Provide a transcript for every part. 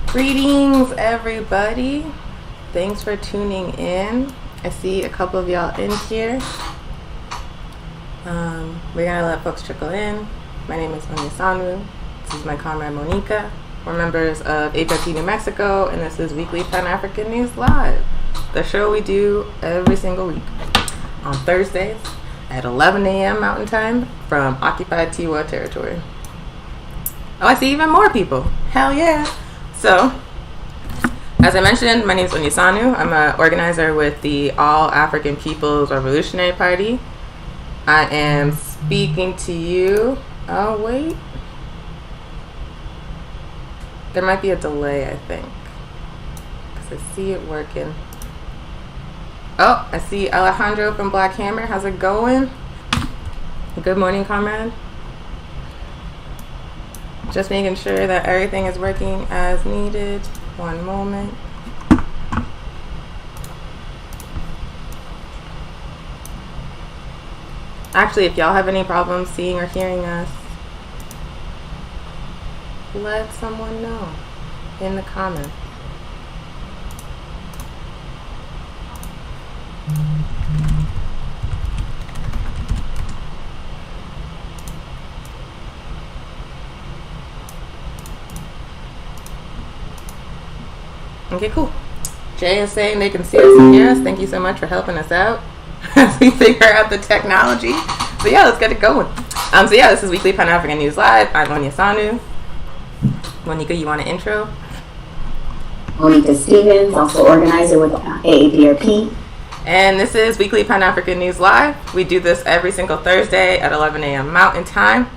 Greetings, everybody. Thanks for tuning in. I see a couple of y'all in here. We're going to let folks trickle in. My name is Onyesanu. This is my comrade Monica. We're members of HIP New Mexico, and this is Weekly Pan-African News Live, the show we do every single week on Thursdays at 11 a.m. Mountain Time from occupied Tiwa territory. Oh, I see even more people. Hell yeah. So, as I mentioned, my name is Onyesanu. I'm an organizer with the All African People's Revolutionary Party. I am speaking to you. Oh, wait. There might be a delay, I think, because I see it working. Oh, I see Alejandro from Black Hammer. How's it going? Good morning, comrade. Just making sure that everything is working as needed. One moment. Actually, if y'all have any problems seeing or hearing us, let someone know in the comments. Okay, cool. Jay is saying they can see us and hear us. Thank you so much for helping us out as we figure out the technology. So yeah, let's get it going. So yeah, this is Weekly Pan-African News Live. I'm Onyesanu. Monica, you want an intro? Monica Stevens, also organizer with AAPRP. And this is Weekly Pan-African News Live. We do this every single Thursday at 11 a.m. Mountain Time.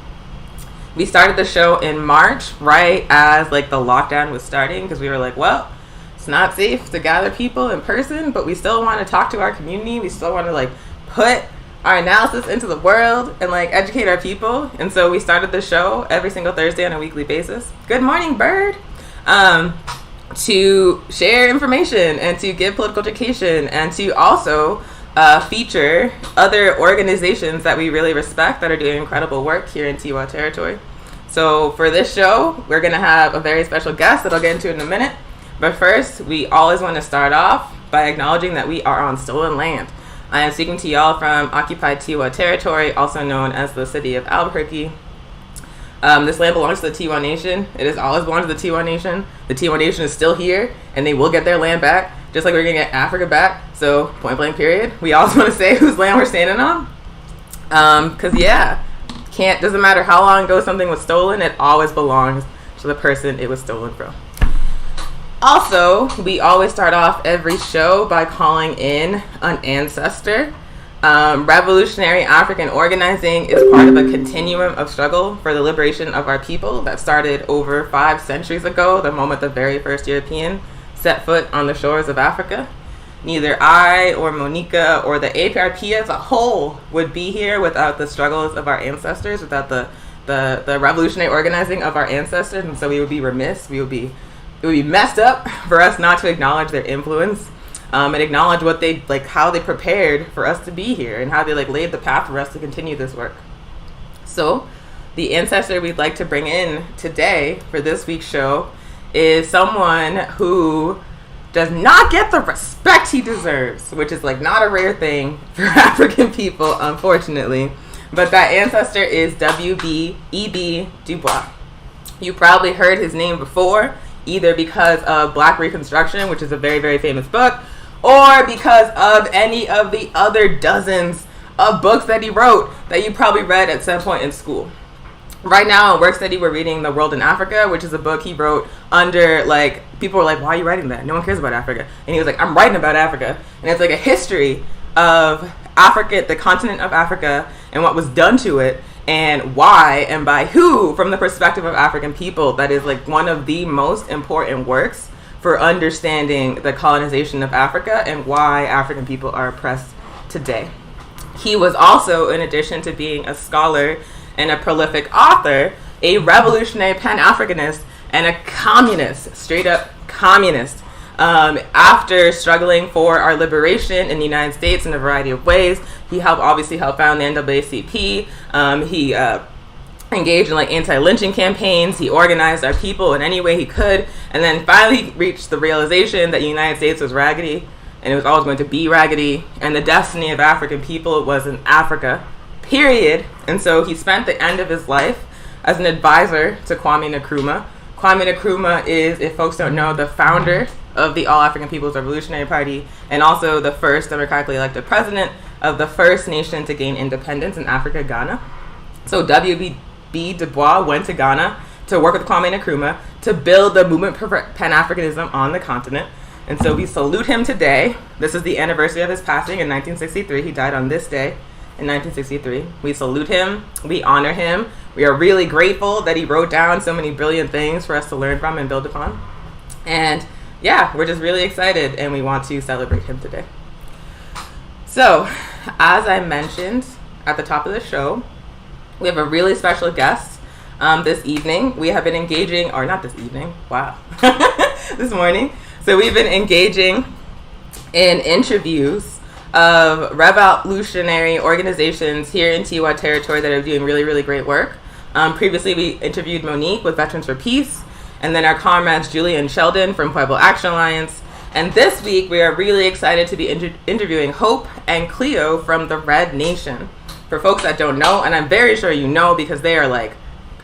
We started the show in March, right as like the lockdown was starting, because we were like, well, it's not safe to gather people in person, but we still want to talk to our community. We still want to like put our analysis into the world and like educate our people. And so we started the show every single Thursday on a weekly basis. Good morning, bird. To share information and to give political education and to also feature other organizations that we really respect that are doing incredible work here in Tiwa territory. So for this show, we're going to have a very special guest that I'll get into in a minute. But first, we always want to start off by acknowledging that we are on stolen land. I am speaking to y'all from occupied Tiwa territory, also known as the city of Albuquerque. This land belongs to the Tiwa Nation. It has always belonged to the Tiwa Nation. The Tiwa Nation is still here, and they will get their land back, just like we're going to get Africa back. So, point blank period. We also want to say whose land we're standing on. Because, yeah, doesn't matter how long ago something was stolen, it always belongs to the person it was stolen from. Also, we always start off every show by calling in an ancestor. Revolutionary African organizing is part of a continuum of struggle for the liberation of our people that started over 5 centuries ago, the moment the very first European set foot on the shores of Africa. Neither I or Monica or the APRP as a whole would be here without the struggles of our ancestors, without the revolutionary organizing of our ancestors, and so we would be remiss, it would be messed up for us not to acknowledge their influence. And acknowledge what they like, how they prepared for us to be here, and how they like laid the path for us to continue this work. So, the ancestor we'd like to bring in today for this week's show is someone who does not get the respect he deserves, which is like not a rare thing for African people, unfortunately. But that ancestor is W.E.B. Du Bois. You probably heard his name before, either because of Black Reconstruction, which is a very, very famous book, or because of any of the other dozens of books that he wrote that you probably read at some point in school. Right now in work study, we're reading The World in Africa, which is a book he wrote under, like, people were like, why are you writing that? No one cares about Africa. And he was like, I'm writing about Africa. And it's like a history of Africa, the continent of Africa, and what was done to it, and why and by who, from the perspective of African people. That is like one of the most important works for understanding the colonization of Africa and why African people are oppressed today. He was also, in addition to being a scholar and a prolific author, a revolutionary Pan-Africanist and a communist, straight up communist. After struggling for our liberation in the United States in a variety of ways, he obviously helped found the NAACP. He engaged in like anti-lynching campaigns. He organized our people in any way he could, and then finally reached the realization that the United States was raggedy, and it was always going to be raggedy, and the destiny of African people was in Africa, period. And so he spent the end of his life as an advisor to Kwame Nkrumah. Kwame Nkrumah is, if folks don't know, the founder of the All African People's Revolutionary Party, and also the first democratically elected president of the first nation to gain independence in Africa, Ghana. So W.B. Du Bois went to Ghana to work with Kwame Nkrumah to build the movement for Pan-Africanism on the continent. And so we salute him today. This is the anniversary of his passing in 1963. He died on this day in 1963. We salute him. We honor him. We are really grateful that he wrote down so many brilliant things for us to learn from and build upon. And yeah, we're just really excited, and we want to celebrate him today. So, as I mentioned at the top of the show, we have a really special guest this evening. We have been engaging, or not this evening, wow, this morning. So we've been engaging in interviews of revolutionary organizations here in Tiwa territory that are doing really, really great work. Previously, we interviewed Monique with Veterans for Peace, and then our comrades Julie and Sheldon from Pueblo Action Alliance. And this week, we are really excited to be interviewing Hope and Cleo from the Red Nation. For folks that don't know, and I'm very sure you know because they are like,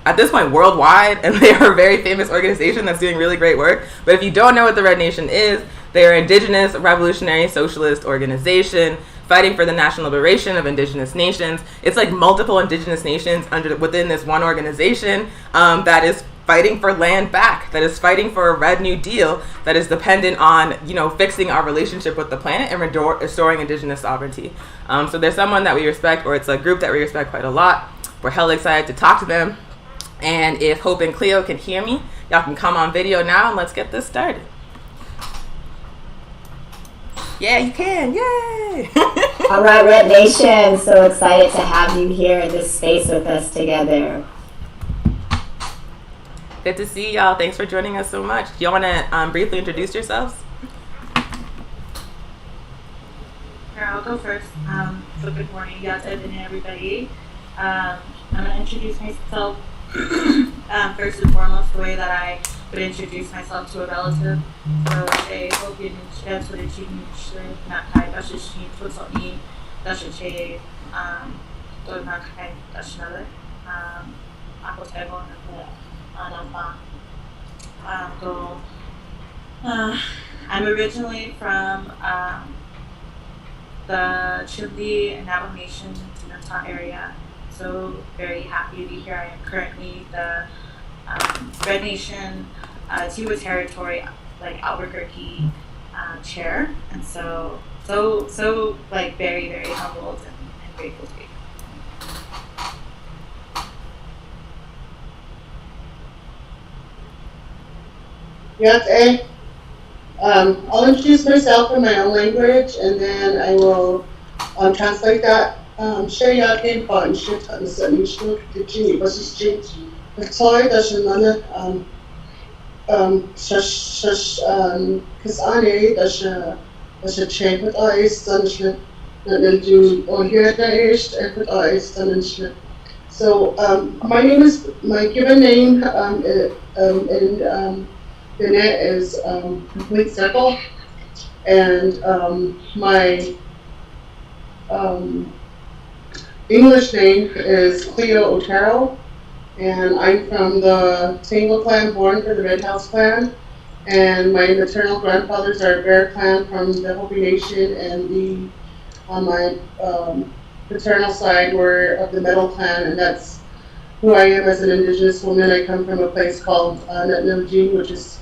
at this point, worldwide, and they are a very famous organization that's doing really great work. But if you don't know what the Red Nation is, they are an indigenous revolutionary socialist organization fighting for the national liberation of indigenous nations. It's like multiple indigenous nations within this one organization that is fighting for land back, that is fighting for a Red New Deal that is dependent on, fixing our relationship with the planet and restoring indigenous sovereignty. So there's someone that we respect, or it's a group that we respect quite a lot. We're hella excited to talk to them. And if Hope and Cleo can hear me, y'all can come on video now and let's get this started. Yeah, you can. Yay! All right, Red Nation. So excited to have you here in this space with us together. Good to see y'all. Thanks for joining us so much. Do y'all want to briefly introduce yourselves? Sure, I'll go first. So good morning, Yata and everybody. I'm going to introduce myself first and foremost the way that I would introduce myself to a relative. So say, hope you share to the chief, not kai, that's just she, puts on me, that's your shade, don't not kai, that's another. Ako table and I'm originally from the Chile and Navajo Nation Tinata area. So very happy to be here. I am currently the Red Nation Tiwa Territory, like Albuquerque chair, and so like very, very humbled and grateful to be here. Yes, I'll introduce myself in my own language, and then I will translate that. Shaya came part and shit on the sudden shoot the Jimmy was his change. The toy doesn't matter. Kasane does a chain with eyes, sunshine, and then do or hear the east and with eyes, sunshine. So, my name is my given name, in Bennett is Complete Circle, and my English name is Cleo Otero, and I'm from the Tangle clan, born for the Red House clan, and my maternal grandfathers are Bear clan from the Hopi Nation, and on my paternal side were of the Metal clan, and that's who I am as an indigenous woman. I come from a place called Nutnumjee, which is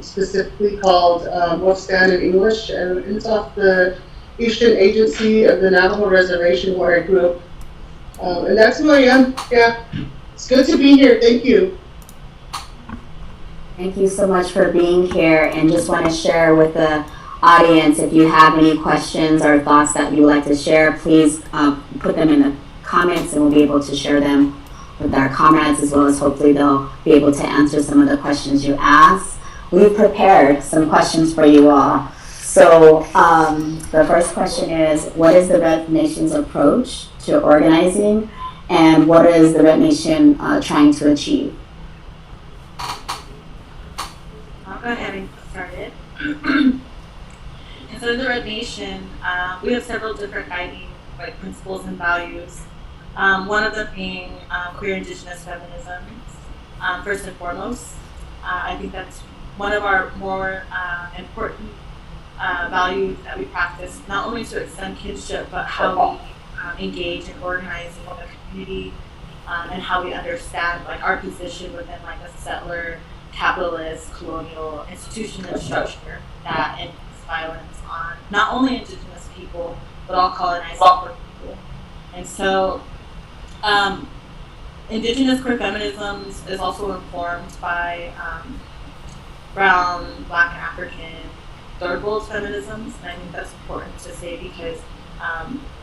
specifically called Wolfstand in English, and it's off the Eastern Agency of the Navajo Reservation where I grew up. And that's who I am. Yeah, it's good to be here. Thank you. Thank you so much for being here, and just want to share with the audience, if you have any questions or thoughts that you'd like to share, please put them in the comments and we'll be able to share them with our comrades, as well as hopefully they'll be able to answer some of the questions you asked. We've prepared some questions for you all. So the first question is, what is the Red Nation's approach to organizing, and what is the Red Nation trying to achieve? I'll go ahead and get started. And so in the Red Nation, we have several different guiding principles and values. One of them being queer indigenous feminism, first and foremost. I think that's one of our more important values that we practice, not only to extend kinship, but how we engage and organize in the community, and how we understand our position within a settler, capitalist, colonial institution and structure that inflicts violence on not only indigenous people, but all colonized people. And so indigenous queer feminism is also informed by brown, black, and African third world feminisms, and I think that's important to say because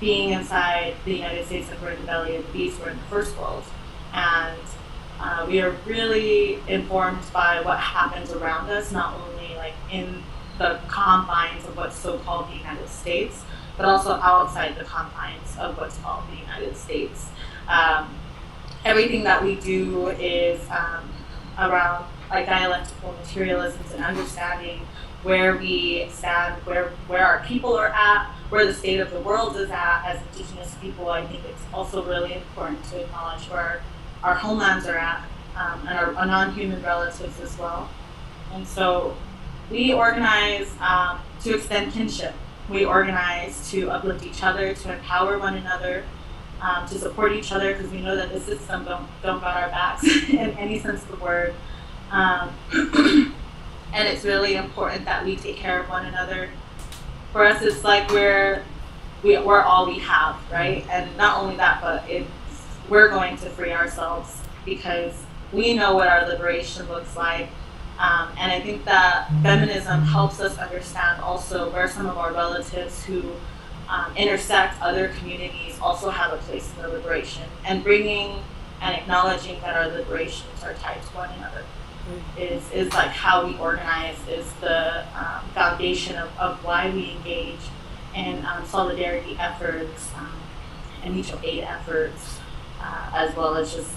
being inside the United States, we're in the belly of the beast, we're in the first world, and we are really informed by what happens around us, not only in the confines of what's so-called the United States, but also outside the confines of what's called the United States. Everything that we do is around dialectical materialisms and understanding where we stand, where our people are at, where the state of the world is at as indigenous people. I think it's also really important to acknowledge where our homelands are at, and our non-human relatives as well. And so we organize to extend kinship. We organize to uplift each other, to empower one another, to support each other, because we know that the system don't got our backs in any sense of the word. And it's really important that we take care of one another. For us, it's we're all we have, right? And not only that, but we're going to free ourselves because we know what our liberation looks like. And I think that feminism helps us understand also where some of our relatives who intersect other communities also have a place in the liberation, and bringing and acknowledging that our liberations are tied to one another is how we organize, is the foundation of why we engage in solidarity efforts and mutual aid efforts, as well as just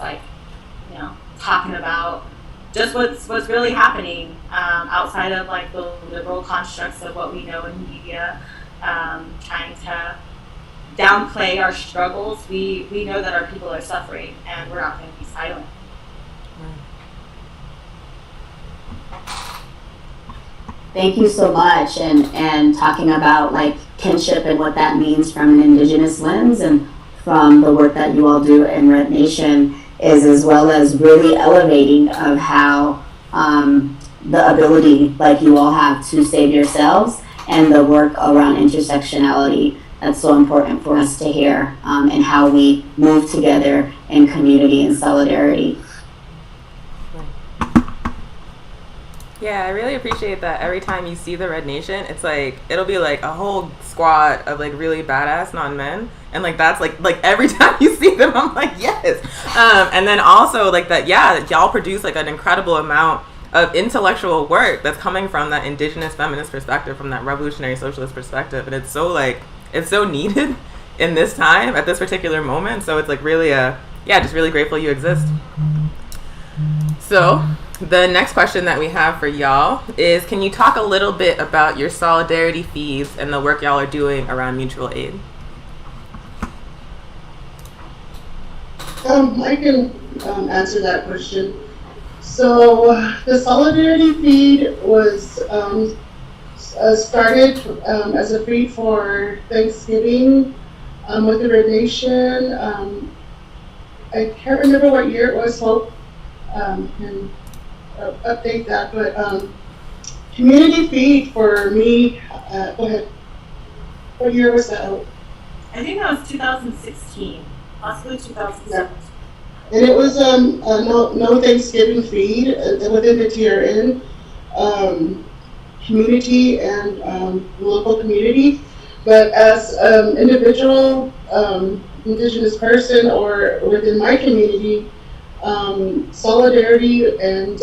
talking about just what's really happening outside of the liberal constructs of what we know in the media, trying to downplay our struggles. We know that our people are suffering, and we're not going to be silent. Thank you so much, and talking about kinship and what that means from an indigenous lens, and from the work that you all do in Red Nation, is as well as really elevating of how the ability you all have to save yourselves, and the work around intersectionality that's so important for us to hear, and how we move together in community and solidarity. Yeah, I really appreciate that every time you see the Red Nation, it's it'll be a whole squad of really badass non-men, and that's every time you see them, I'm yes. And then also that y'all produce an incredible amount of intellectual work that's coming from that indigenous feminist perspective, from that revolutionary socialist perspective, and it's so needed in this time at this particular moment. So it's really just really grateful you exist. So the next question that we have for y'all is, can you talk a little bit about your solidarity feeds and the work y'all are doing around mutual aid? I can answer that question. So the solidarity feed was started as a feed for Thanksgiving with the Red Nation. I can't remember what year it was, Hope can update that, but community feed for me, go ahead. What year was that, Hope? I think that was 2016, possibly 2017. And it was no Thanksgiving feed within the TRN community and local community. But as individual indigenous person or within my community, solidarity and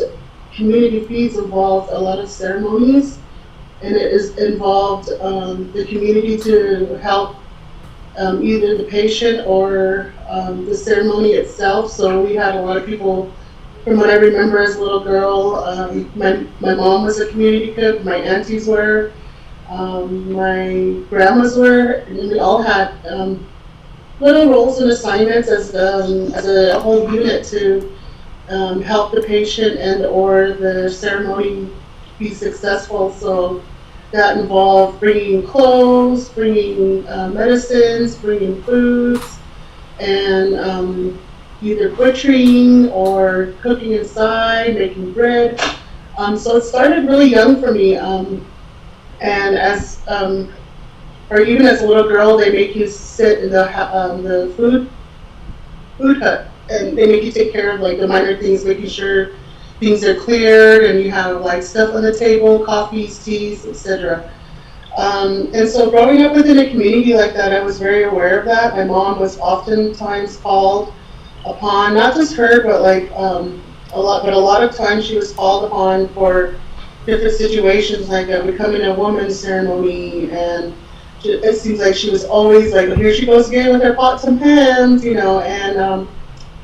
community feeds involved a lot of ceremonies, and it is involved the community to help either the patient or the ceremony itself. So we had a lot of people. From what I remember as a little girl, my mom was a community cook, my aunties were, my grandmas were, and we all had little roles and assignments as a whole unit to help the patient and or the ceremony be successful. So that involved bringing clothes, bringing medicines, bringing foods, and either butchering or cooking inside, making bread. So it started really young for me. And as or even as a little girl, they make you sit in the food hut, and they make you take care of like the minor things, making sure things are cleared, and you have like stuff on the table, coffees, teas, etc. And so growing up within a community like that, I was very aware of that. My mom was oftentimes called upon, not just her, but like a lot of times she was called upon for different situations, like becoming a woman's ceremony, and it seems like she was always like, here she goes again with her pots and pans, and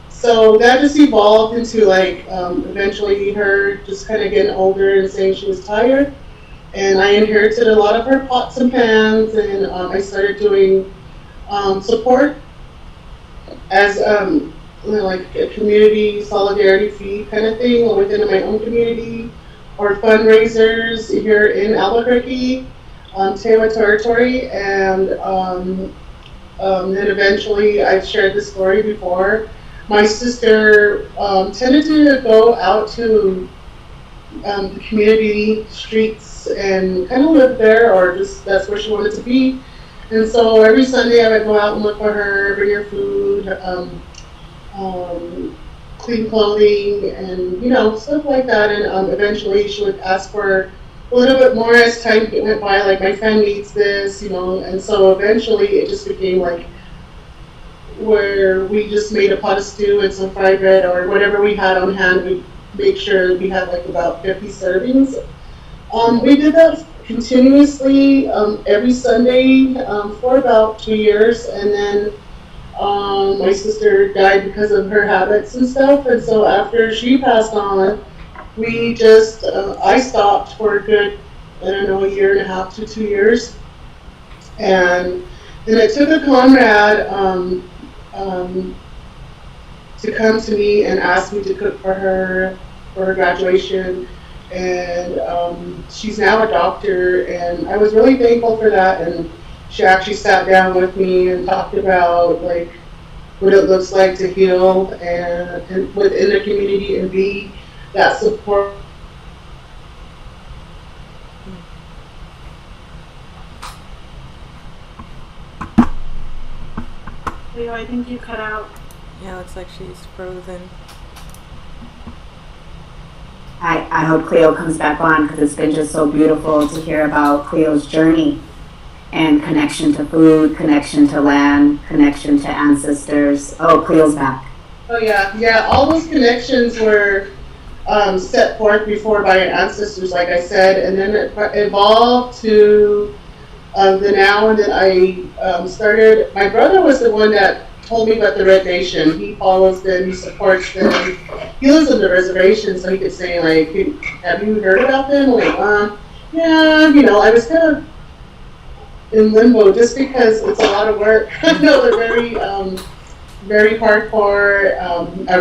so that just evolved into like eventually her just kind of getting older and saying she was tired, and I inherited a lot of her pots and pans, and I started doing support as like a community solidarity feed kind of thing within my own community, or fundraisers here in Albuquerque, Tewa Territory, and then eventually, I've shared this story before, my sister tended to go out to the community streets and kind of live there, or just that's where she wanted to be. And so every Sunday I would go out and look for her, bring her food, clean clothing, and stuff like that. And eventually she would ask for a little bit more as time went by, like my friend needs this, and so eventually it just became like where we just made a pot of stew and some fried bread or whatever we had on hand. We make sure we had like about 50 servings. We did that continuously every Sunday for about 2 years, and then my sister died because of her habits and stuff, and so after she passed on, we just, I stopped for a good, a year and a half to 2 years. And then I took a comrade to come to me and ask me to cook for her graduation. And she's now a doctor, and I was really thankful for that. And she actually sat down with me and talked about like what it looks like to heal and within the community and be that support. Leo, I think you cut out. Yeah, looks like she's frozen. I hope Cleo comes back on, because it's been just so beautiful to hear about Cleo's journey and connection to food, connection to land, connection to ancestors. Oh, Cleo's back. Oh yeah, all those connections were set forth before by our ancestors, like I said, and then it evolved to the now, and then I started. My brother was the one that told me about the Red Nation. He follows them, he supports them. He lives on the reservation, so he could say like, "Have you heard about them?" Like, yeah, I was kind of in limbo just because it's a lot of work. They're very hardcore.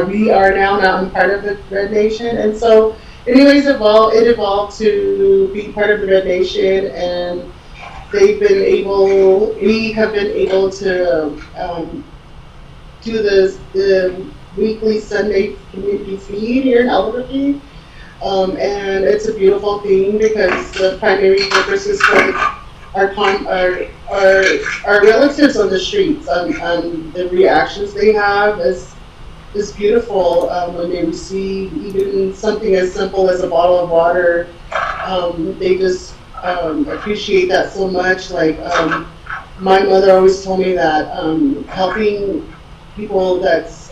We are now not part of the Red Nation, and so anyways, it evolved to be part of the Red Nation, and we have been able to do the weekly Sunday community feed here in Albuquerque, and it's a beautiful thing because the primary purpose is for our relatives on the streets, and the reactions they have is beautiful when they receive even something as simple as a bottle of water. They just appreciate that so much. Like my mother always told me that helping people that's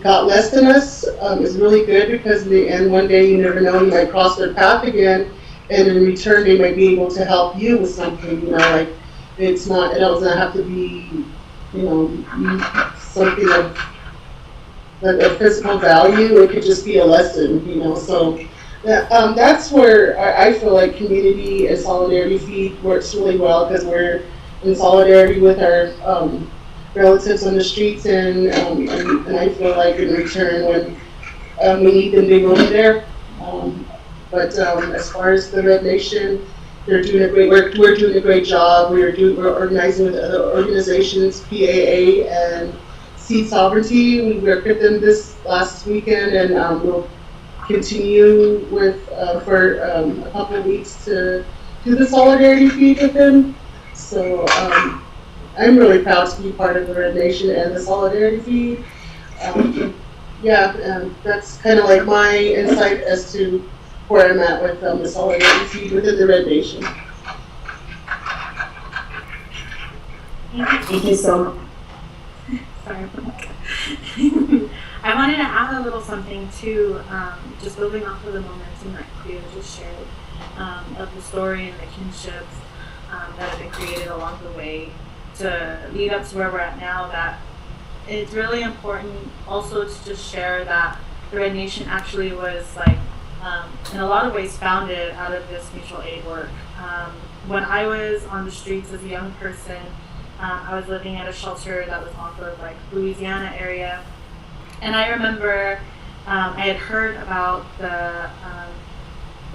got less than us is really good, because in the end, one day you never know, you might cross their path again, and in return they might be able to help you with something, like It doesn't have to be, something of a physical value. It could just be a lesson. So that's where I feel like community and solidarity feed works really well, because we're in solidarity with our relatives on the streets, and I feel like in return, when we need them, they will be there. But as far as the Red Nation, they're doing a great work. We're doing a great job. We're organizing with other organizations, PAA and Seed Sovereignty. We worked with them this last weekend, and we'll continue with for a couple of weeks to do the solidarity feed with them. So I'm really proud to be part of the Red Nation and the solidarity feed. That's kind of like my insight as to where I'm at with the solidarity feed within the Red Nation. Thank you so much. Sorry. I wanted to add a little something too, just building off of the momentum that Cleo just shared, of the story and the kinships that have been created along the way to lead up to where we're at now. That it's really important also to just share that the Red Nation actually was in a lot of ways founded out of this mutual aid work. When I was on the streets as a young person, I was living at a shelter that was off of Louisiana area, and I remember I had heard about the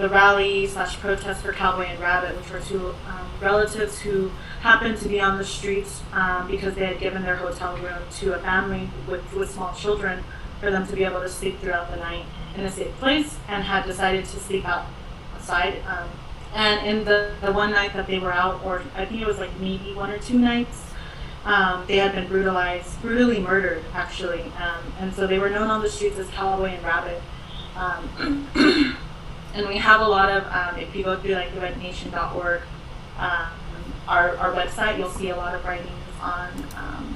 rally / protest for Cowboy and Rabbit, which were two relatives who happened to be on the streets because they had given their hotel room to a family with small children for them to be able to sleep throughout the night in a safe place, and had decided to sleep outside. And in the one night that they were out, or I think it was maybe 1 or 2 nights, they had been brutally murdered, actually. And so they were known on the streets as Cowboy and Rabbit. And we have a lot of, if you go through therednation.org, our website, you'll see a lot of writings on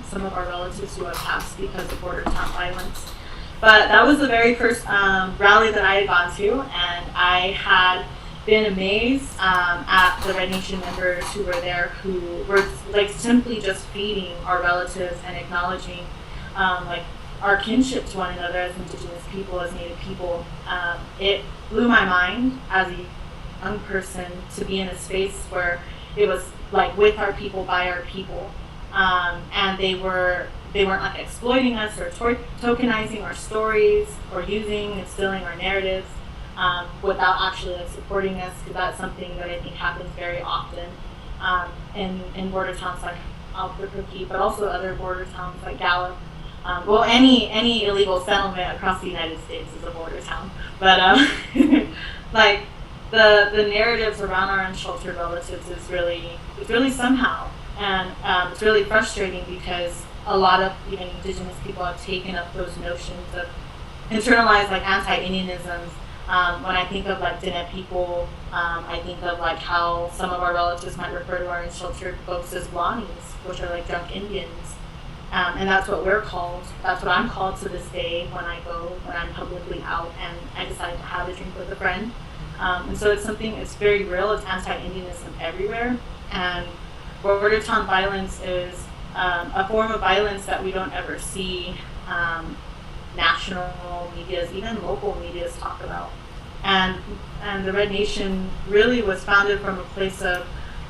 some of our relatives who have passed because of border town violence. But that was the very first rally that I had gone to, and I had been amazed at the Red Nation members who were there, who were simply just feeding our relatives and acknowledging our kinship to one another as Indigenous people, as Native people. It blew my mind as a young person to be in a space where it was with our people, by our people, and they weren't exploiting us or tokenizing our stories or instilling our narratives without actually supporting us, because that's something that I think happens very often in border towns like Albuquerque, but also other border towns like Gallup. Any illegal settlement across the United States is a border town, but the narratives around our unsheltered relatives is really somehow, and it's really frustrating because a lot of even Indigenous people have taken up those notions of internalized anti-Indianisms. When I think of Diné people, I think of how some of our relatives might refer to our unsheltered folks as Blawnies, which are drunk Indians. And that's what we're called. That's what I'm called to this day when I'm publicly out and I decide to have a drink with a friend. And so it's very real. It's anti-Indianism everywhere. And border town violence is a form of violence that we don't ever see national medias, even local medias talk about. And the Red Nation really was founded from a place of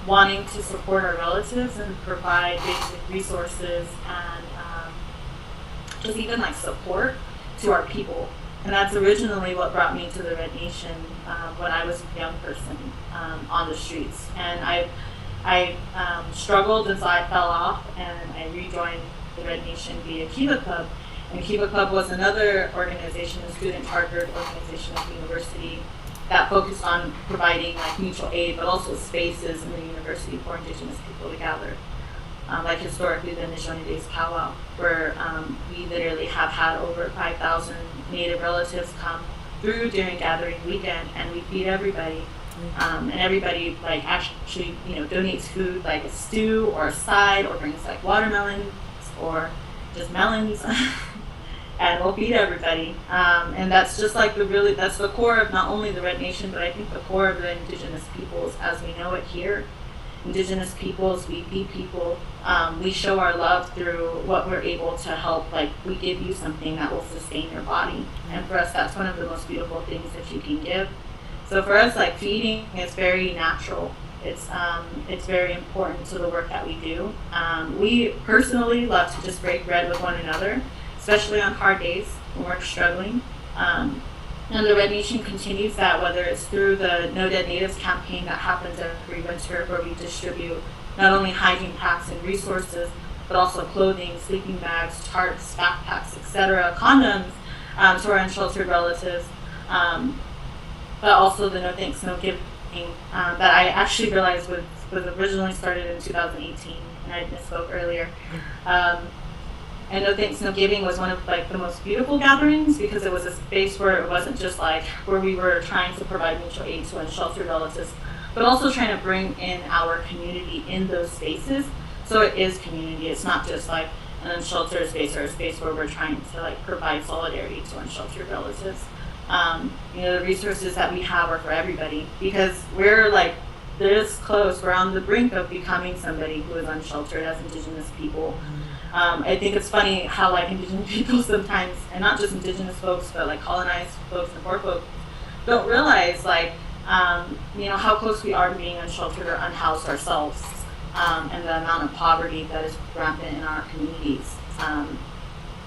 wanting to support our relatives and provide basic resources and just even support to our people. And that's originally what brought me to the Red Nation when I was a young person on the streets. And I struggled until I fell off, and I rejoined the Red Nation via Kiva Club. And Kiva Club was another organization, a student-chartered organization at the university that focused on providing mutual aid, but also spaces in the university for Indigenous people to gather. Historically, the Nishoni Days Powwow, where we literally have had over 5,000 Native relatives come through during gathering weekend, and we feed everybody. And everybody actually donates food, a stew or a side, or brings watermelons or just melons. And we'll feed everybody. And that's just that's the core of not only the Red Nation, but I think the core of the Indigenous peoples as we know it here. Indigenous peoples, we feed people. We show our love through what we're able to help. Like, we give you something that will sustain your body. And for us, that's one of the most beautiful things that you can give. So for us, like, feeding is very natural. It's very important to the work that we do. We personally love to just break bread with one another, especially on hard days when we're struggling. And the Red Nation continues that, whether it's through the No Dead Natives campaign that happens every winter, where we distribute not only hygiene packs and resources, but also clothing, sleeping bags, tarps, backpacks, etc., condoms to our unsheltered relatives, but also the No Thanks, No Giving that I actually realized was originally started in 2018, and I misspoke earlier. And No Thanks, No Giving was one of like the most beautiful gatherings, because it was a space where it wasn't just like where we were trying to provide mutual aid to unsheltered relatives, but also trying to bring in our community in those spaces. So it is community. It's not just like an unsheltered space or a space where we're trying to like provide solidarity to unsheltered relatives. The resources that we have are for everybody, because we're like this close. We're on the brink of becoming somebody who is unsheltered as Indigenous people. I think it's funny how like Indigenous people sometimes, and not just Indigenous folks, but like colonized folks and poor folks, don't realize like how close we are to being unsheltered or unhoused ourselves, and the amount of poverty that is rampant in our communities.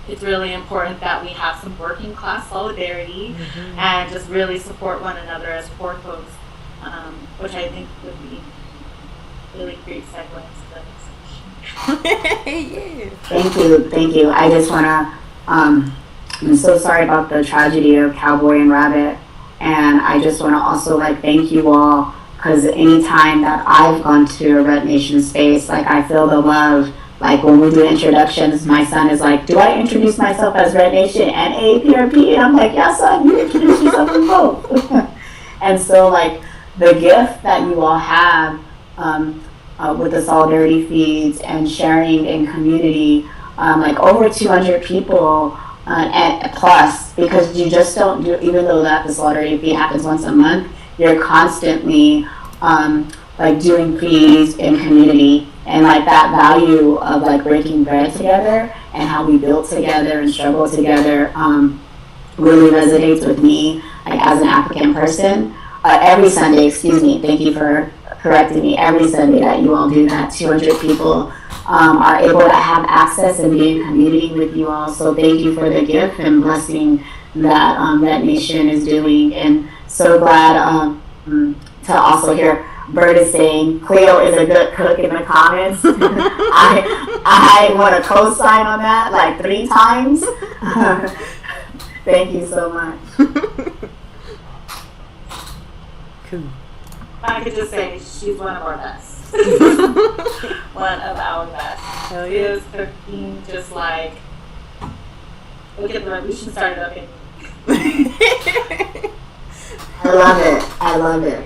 It's really important that we have some working class solidarity and just really support one another as poor folks, which I think would be really great segue into the Yeah. Thank you. I just want to, I'm so sorry about the tragedy of Cowboy and Rabbit. And I just want to also like thank you all, because anytime that I've gone to a Red Nation space, like I feel the love. Like when we do introductions, my son is like, do I introduce myself as Red Nation and AAPRP? And I'm like, yeah, son, you introduce yourself as both. And so like the gift that you all have with the solidarity feeds and sharing in community, like over 200 people and plus, because you just don't do, even though that the solidarity feed happens once a month, you're constantly like doing feeds in community. And like that value of like breaking bread together and how we built together and struggled together really resonates with me, like as an African person. Every Sunday, thank you for correcting me, every Sunday that you all do that, 200 people are able to have access and be in community with you all. So thank you for the gift and blessing that Red Nation is doing. And so glad to also hear Bird is saying Cleo is a good cook in the comments. I want to co-sign on that like 3 times. Thank you so much. Cool. I could just say she's one of our best. One of our best. Hell She is cooking just like, look at the revolution started up in. I love it.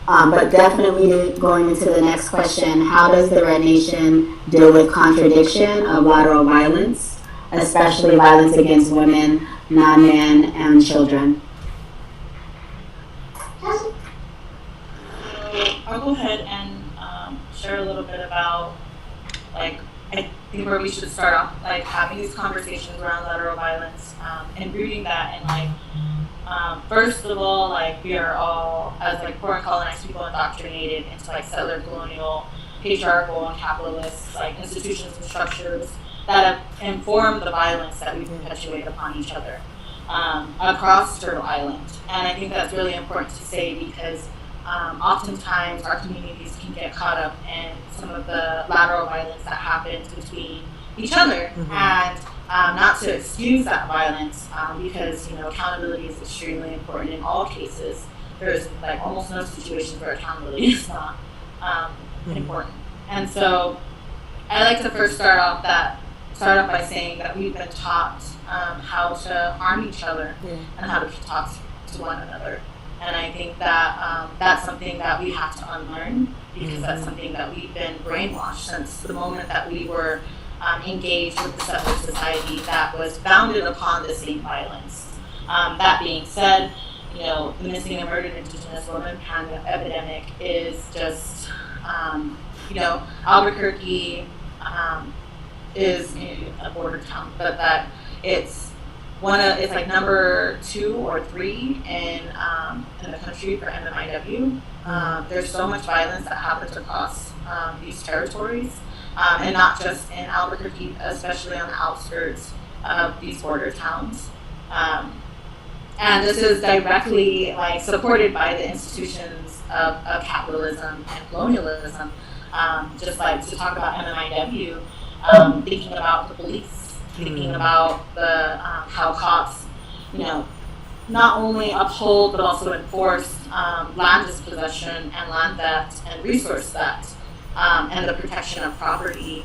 But definitely going into the next question, how does the Red Nation deal with contradiction of lateral violence, especially violence against women, non-men, and children? I'll go ahead and share a little bit about, like, I think where we should start off, like, having these conversations around lateral violence and rooting that in, like, first of all, like, we are all, as like poor and colonized people, indoctrinated into like settler, colonial, patriarchal, and capitalist like institutions and structures that have informed the violence that we perpetuate upon each other across Turtle Island. And I think that's really important to say, because oftentimes our communities can get caught up in some of the lateral violence that happens between each other. And not to excuse that violence, because accountability is extremely important in all cases. There's like almost no situations where accountability is not important. And so I like to first start off by saying that we've been taught how to harm each other and how to talk to one another. And I think that that's something that we have to unlearn, because that's something that we've been brainwashed since the moment that we were engaged with the settler society that was founded upon the same violence. That being said, the missing and murdered Indigenous woman epidemic is just Albuquerque is a border town, but that it's it's like number 2 or 3 in the country for MMIW. There's so much violence that happens across these territories, and not just in Albuquerque, especially on the outskirts of these border towns. And this is directly supported by the institutions of capitalism and colonialism. Just like to talk about MMIW, thinking about the police, thinking about the how cops, not only uphold but also enforce land dispossession and land theft and resource theft, and the protection of property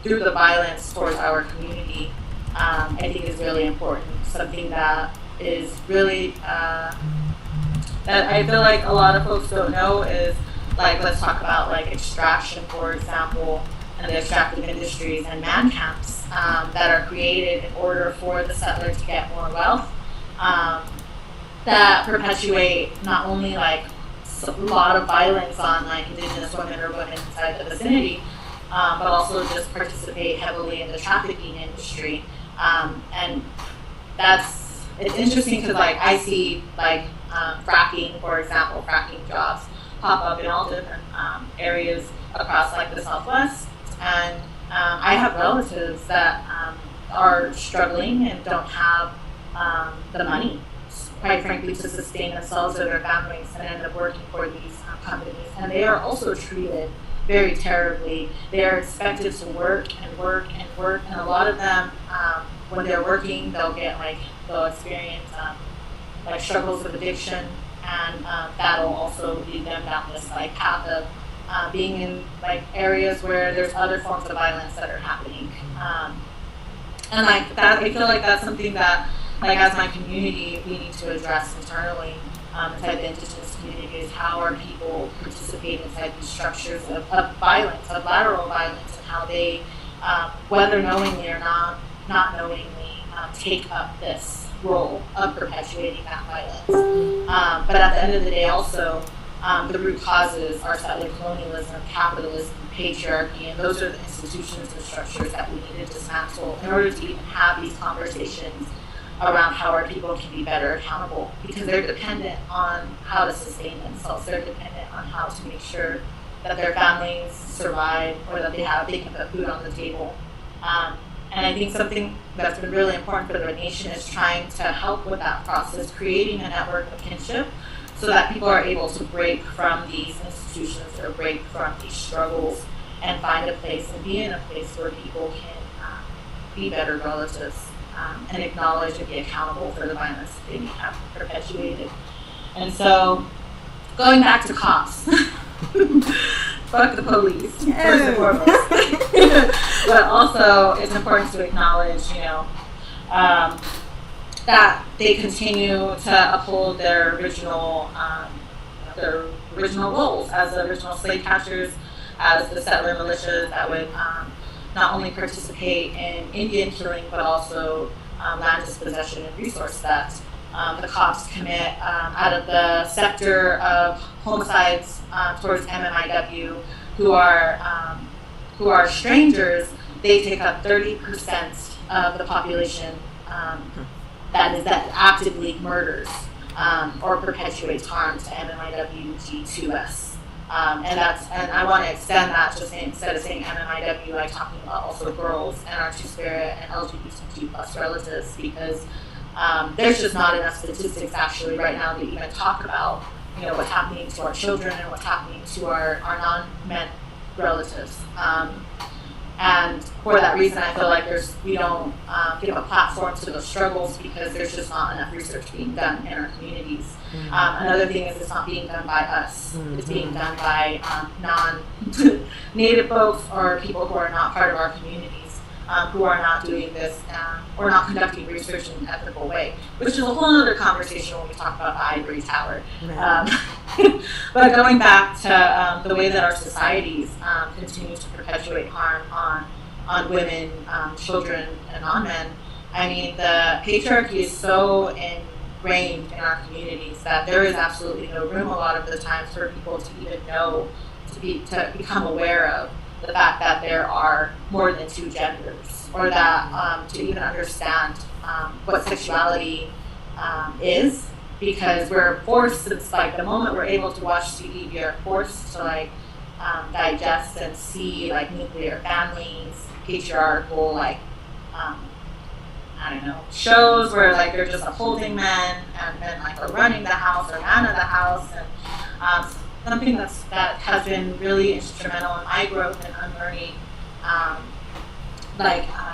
through the violence towards our community. I think is really important. Something that is really that I feel like a lot of folks don't know is let's talk about extraction, for example, and the extractive industries and man camps that are created in order for the settler to get more wealth, that perpetuate not only a lot of violence on indigenous women or women inside the vicinity, but also just participate heavily in the trafficking industry. And it's interesting because I see fracking, for example, fracking jobs pop up in all different areas across the Southwest, and I have relatives that are struggling and don't have the money, quite frankly, to sustain themselves or their families, and end up working for these companies, and they are also treated very terribly. They are expected to work and work and work, and a lot of them, when they're working, they'll experience struggles with addiction, and that'll also lead them down this path of being in areas where there's other forms of violence that are happening. And that, I feel that's something that as my community we need to address internally inside the indigenous communities. How are people participate inside these structures of violence, of lateral violence, and how they, whether knowingly or not knowingly, take up this role of perpetuating that violence. But at the end of the day, also, the root causes are settler colonialism, capitalism, patriarchy, and those are the institutions and structures that we need to dismantle in order to even have these conversations around how our people can be better accountable, because they're dependent on how to sustain themselves. They're dependent on how to make sure that their families survive or that they can put food on the table. And I think something that's been really important for the nation is trying to help with that process, creating a network of kinship so that people are able to break from these institutions or break from these struggles and find a place and be in a place where people can be better relatives and acknowledge and be accountable for the violence they have perpetuated. And so, going back to cops, fuck the police, first and foremost. But also, it's important to acknowledge, that they continue to uphold their original roles as the original slave catchers, as the settler militias that would not only participate in Indian killing, but also land dispossession and resource theft. The cops commit out of the sector of homicides towards MMIW, who are strangers. They take up 30% of the population that actively murders or perpetuates harm to MMIW G2S. And I want to extend that, just instead of saying MMIW, like talking about also girls and our Two-Spirit and LGBTQ plus relatives, because there's just not enough statistics actually right now to even talk about, what's happening to our children and what's happening to our non-men relatives. And for that reason, I feel like we don't give a platform to those struggles because there's just not enough research being done in our communities. Another thing is it's not being done by us. It's being done by non-Native folks or people who are not part of our communities, who are not doing this or not conducting research in an ethical way, which is a whole other conversation when we talk about the ivory tower. But going back to the way that our societies continue to perpetuate harm on women, children, and non-men, I mean, the patriarchy is so ingrained in our communities that there is absolutely no room a lot of the times for people to even know to to become aware of the fact that there are more than two genders, or that to even understand what sexuality is, because we're forced. It's like the moment we're able to watch TV, we are forced to like digest and see like nuclear families, patriarchal like I don't know, shows where like they're just upholding men, and then like are running the house or man of the house, and something that has been really instrumental in my growth and unlearning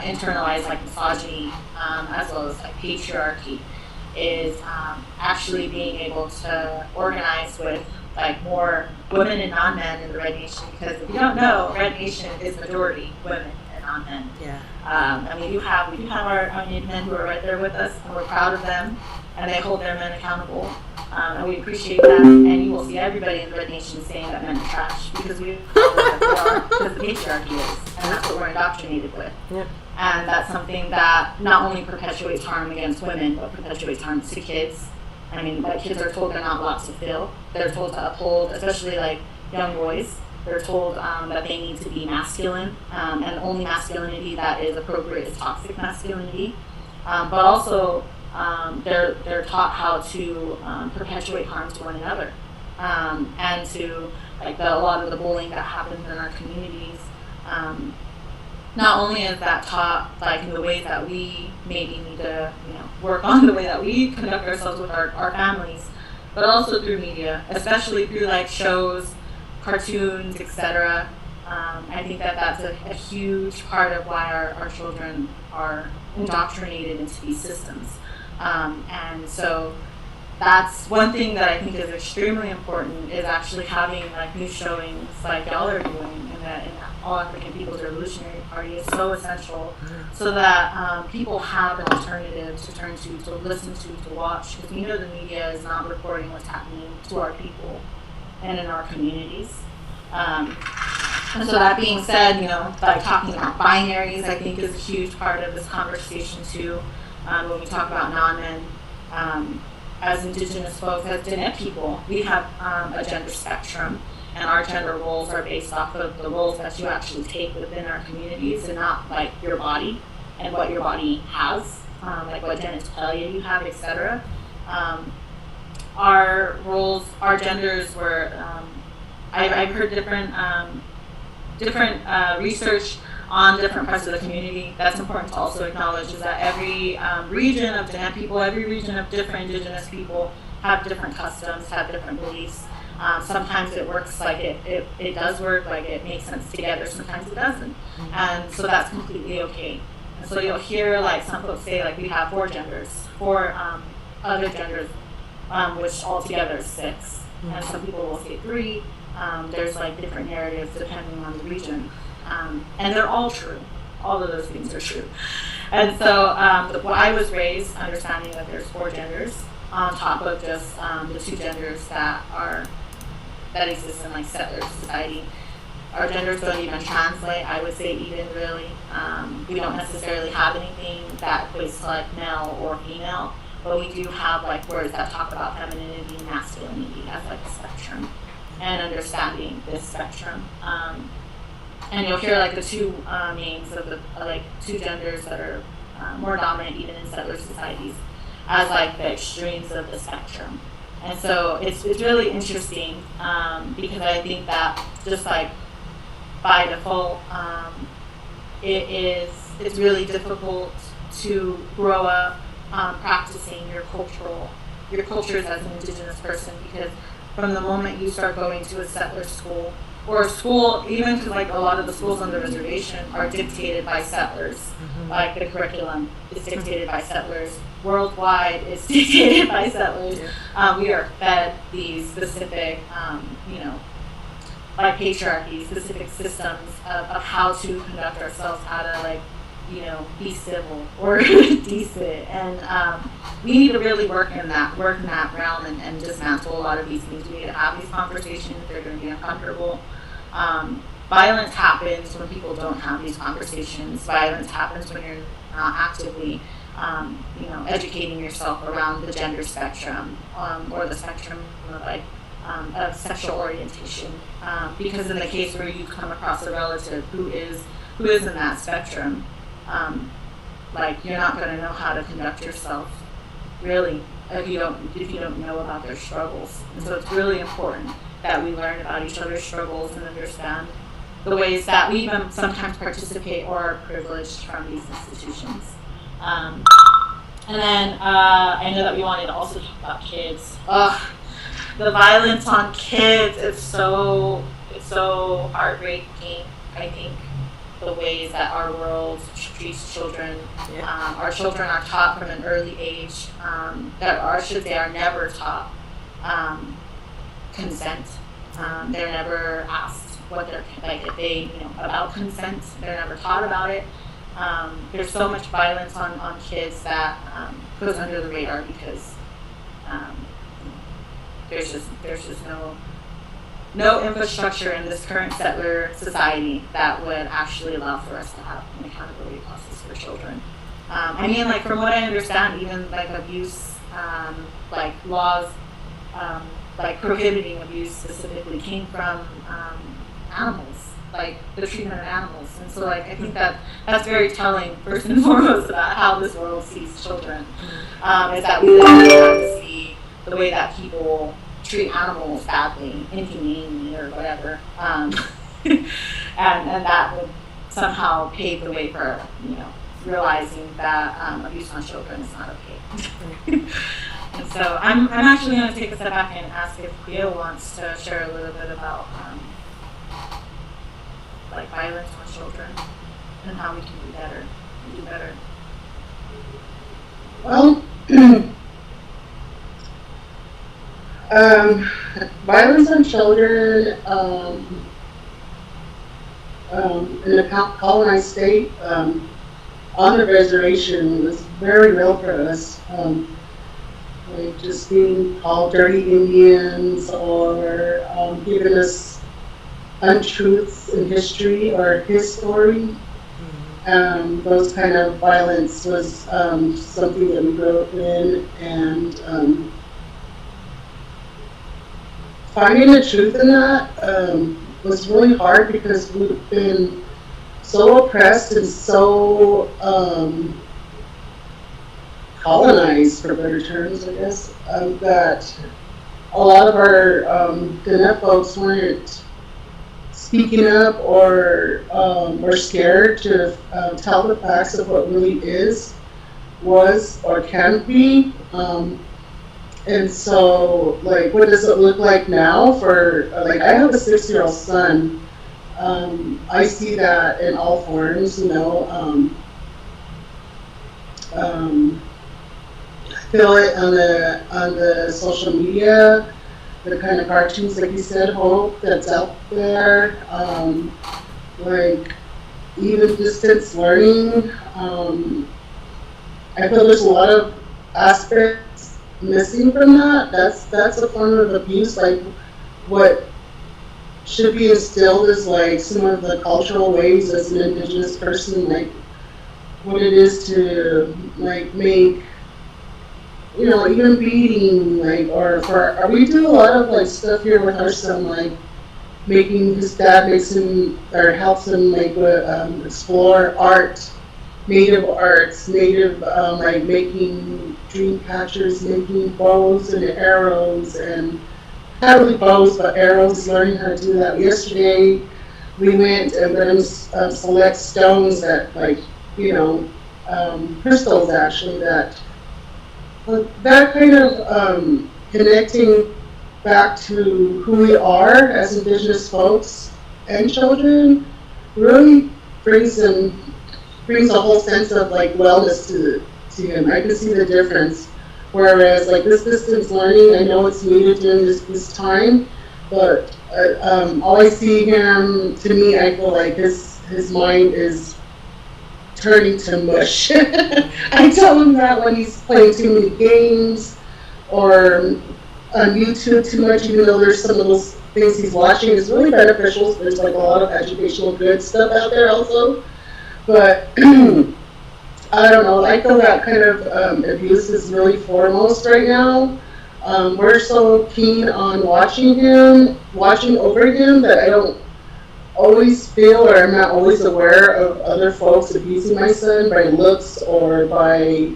internalized like misogyny, as well as like patriarchy, is actually being able to organize with like more women and non-men in the Red Nation, because if you don't know, Red Nation is majority women and non-men. Yeah. And we do have our Native men who are right there with us, and we're proud of them, and they hold their men accountable, and we appreciate that. And you will see everybody in the Red Nation saying that men are trash, because we are, because the patriarchy is, and that's what we're indoctrinated with. Yep. And that's something that not only perpetuates harm against women, but perpetuates harm to kids. I mean, like, kids are told they're not lots to fill. They're told to uphold, especially like young boys. They're told that they need to be masculine, and only masculinity that is appropriate is toxic masculinity. But also, they're taught how to perpetuate harm to one another, and to like a lot of the bullying that happens in our communities. Not only is that taught like in the ways that we maybe need to work on the way that we conduct ourselves with our families, but also through media, especially through like shows, cartoons, etc. I think that that's a huge part of why our children are indoctrinated into these systems. And so that's one thing that I think is extremely important, is actually having like new showings like y'all are doing, and that All African People's Revolutionary Party is so essential, so that people have an alternative to turn to listen to watch, because we know the media is not reporting what's happening to our people and in our communities. And so that being said, like talking about binaries, I think is a huge part of this conversation too. When we talk about non-men, as Indigenous folks, as Diné people, we have a gender spectrum, and our gender roles are based off of the roles that you actually take within our communities, and not like your body and what your body has, like what genitalia you have, etc. Our roles, our genders were, I've heard different research on different parts of the community. That's important to also acknowledge, is that every region of Diné people, every region of different Indigenous people have different customs, have different beliefs. Sometimes it works, like it does work, like it makes sense together, sometimes it doesn't. And so that's completely okay. And so you'll hear like some folks say like we have four other genders, which altogether is 6. And some people will say 3. There's like different narratives depending on the region. And they're all true. All of those things are true. And so I was raised understanding that there's 4 genders on top of just the 2 genders that exist in like settler society. Our genders don't even translate, I would say, even really. We don't necessarily have anything that equates to like male or female, but we do have like words that talk about femininity and masculinity as like a spectrum, and understanding this spectrum. And you'll hear like the 2 names of the like 2 genders that are more dominant even in settler societies as like the extremes of the spectrum. And so it's really interesting, because I think that just like by default, it's really difficult to grow up practicing your cultures as an Indigenous person, because from the moment you start going to a settler school, or a school, even because like a lot of the schools on the reservation are dictated by settlers. Like the curriculum is dictated by settlers. Worldwide, it's dictated by settlers. We are fed these specific, like patriarchy, specific systems of how to conduct ourselves, how to like, be civil or decent. And we need to really work in that realm and dismantle a lot of these things. We need to have these conversations. They're going to be uncomfortable. Violence happens when people don't have these conversations. Violence happens when you're not actively, educating yourself around the gender spectrum, or the spectrum of like of sexual orientation. Because in the case where you come across a relative who is in that spectrum, like you're not going to know how to conduct yourself, really, if you don't know about their struggles. And so it's really important that we learn about each other's struggles and understand the ways that we even sometimes participate or are privileged from these institutions. And then I know that we wanted to also talk about kids. The violence on kids is so heartbreaking. I think the ways that our world treats children. Yeah. Our children are taught from an early age they are never taught consent. They're never asked what they're like if they about consent. They're never taught about it. There's so much violence on kids that goes under the radar because there's just no infrastructure in this current settler society that would actually allow for us to have an accountability process for children. I mean, like from what I understand, even like abuse, like laws, like prohibiting abuse specifically came from animals, like the treatment of animals. And so like I think that's very telling first and foremost about how this world sees children, is that we literally have to see the way that people treat animals badly, inhumanely or whatever, and that would somehow pave the way for realizing that abuse on children is not okay. And so I'm actually going to take a step back and ask if Cleo wants to share a little bit about like violence on children and how we can do better. Well, violence on children in the colonized state on the reservation was very real for us. Like just being called dirty Indians or giving us untruths in history or his story. Those kind of violence was something that we grew up in, and finding the truth in that was really hard because we've been so oppressed and so colonized, for better terms, I guess, that a lot of our Diné folks weren't speaking up or scared to tell the facts of what really was, or can be. And so, like, what does it look like now for, like, I have a 6-year-old son. I see that in all forms, feel it on the social media, the kind of cartoons, like you said, Hope, that's out there, like even distance learning. I feel there's a lot of aspects missing from that. That's a form of abuse. Like what should be instilled is like some of the cultural ways as an Indigenous person, like what it is to like make, even beating, like, we do a lot of like stuff here with our son, like making his dad helps him like explore art, native arts, like making dream catchers, making bows and arrows, and not really bows but arrows, learning how to do that. Yesterday we went and let him select stones that like crystals actually that kind of connecting back to who we are as Indigenous folks and children really brings a whole sense of like wellness to him. I can see the difference. Whereas like this distance learning, I know it's needed during this time, but all I see him, to me, I feel like his mind is turning to mush. I tell him that when he's playing too many games or on YouTube too much, even though there's some little things he's watching is really beneficial. There's like a lot of educational good stuff out there also. But I don't know, I feel that kind of abuse is really foremost right now. We're so keen on watching over him, that I don't always feel, or I'm not always aware of other folks abusing my son by looks or by,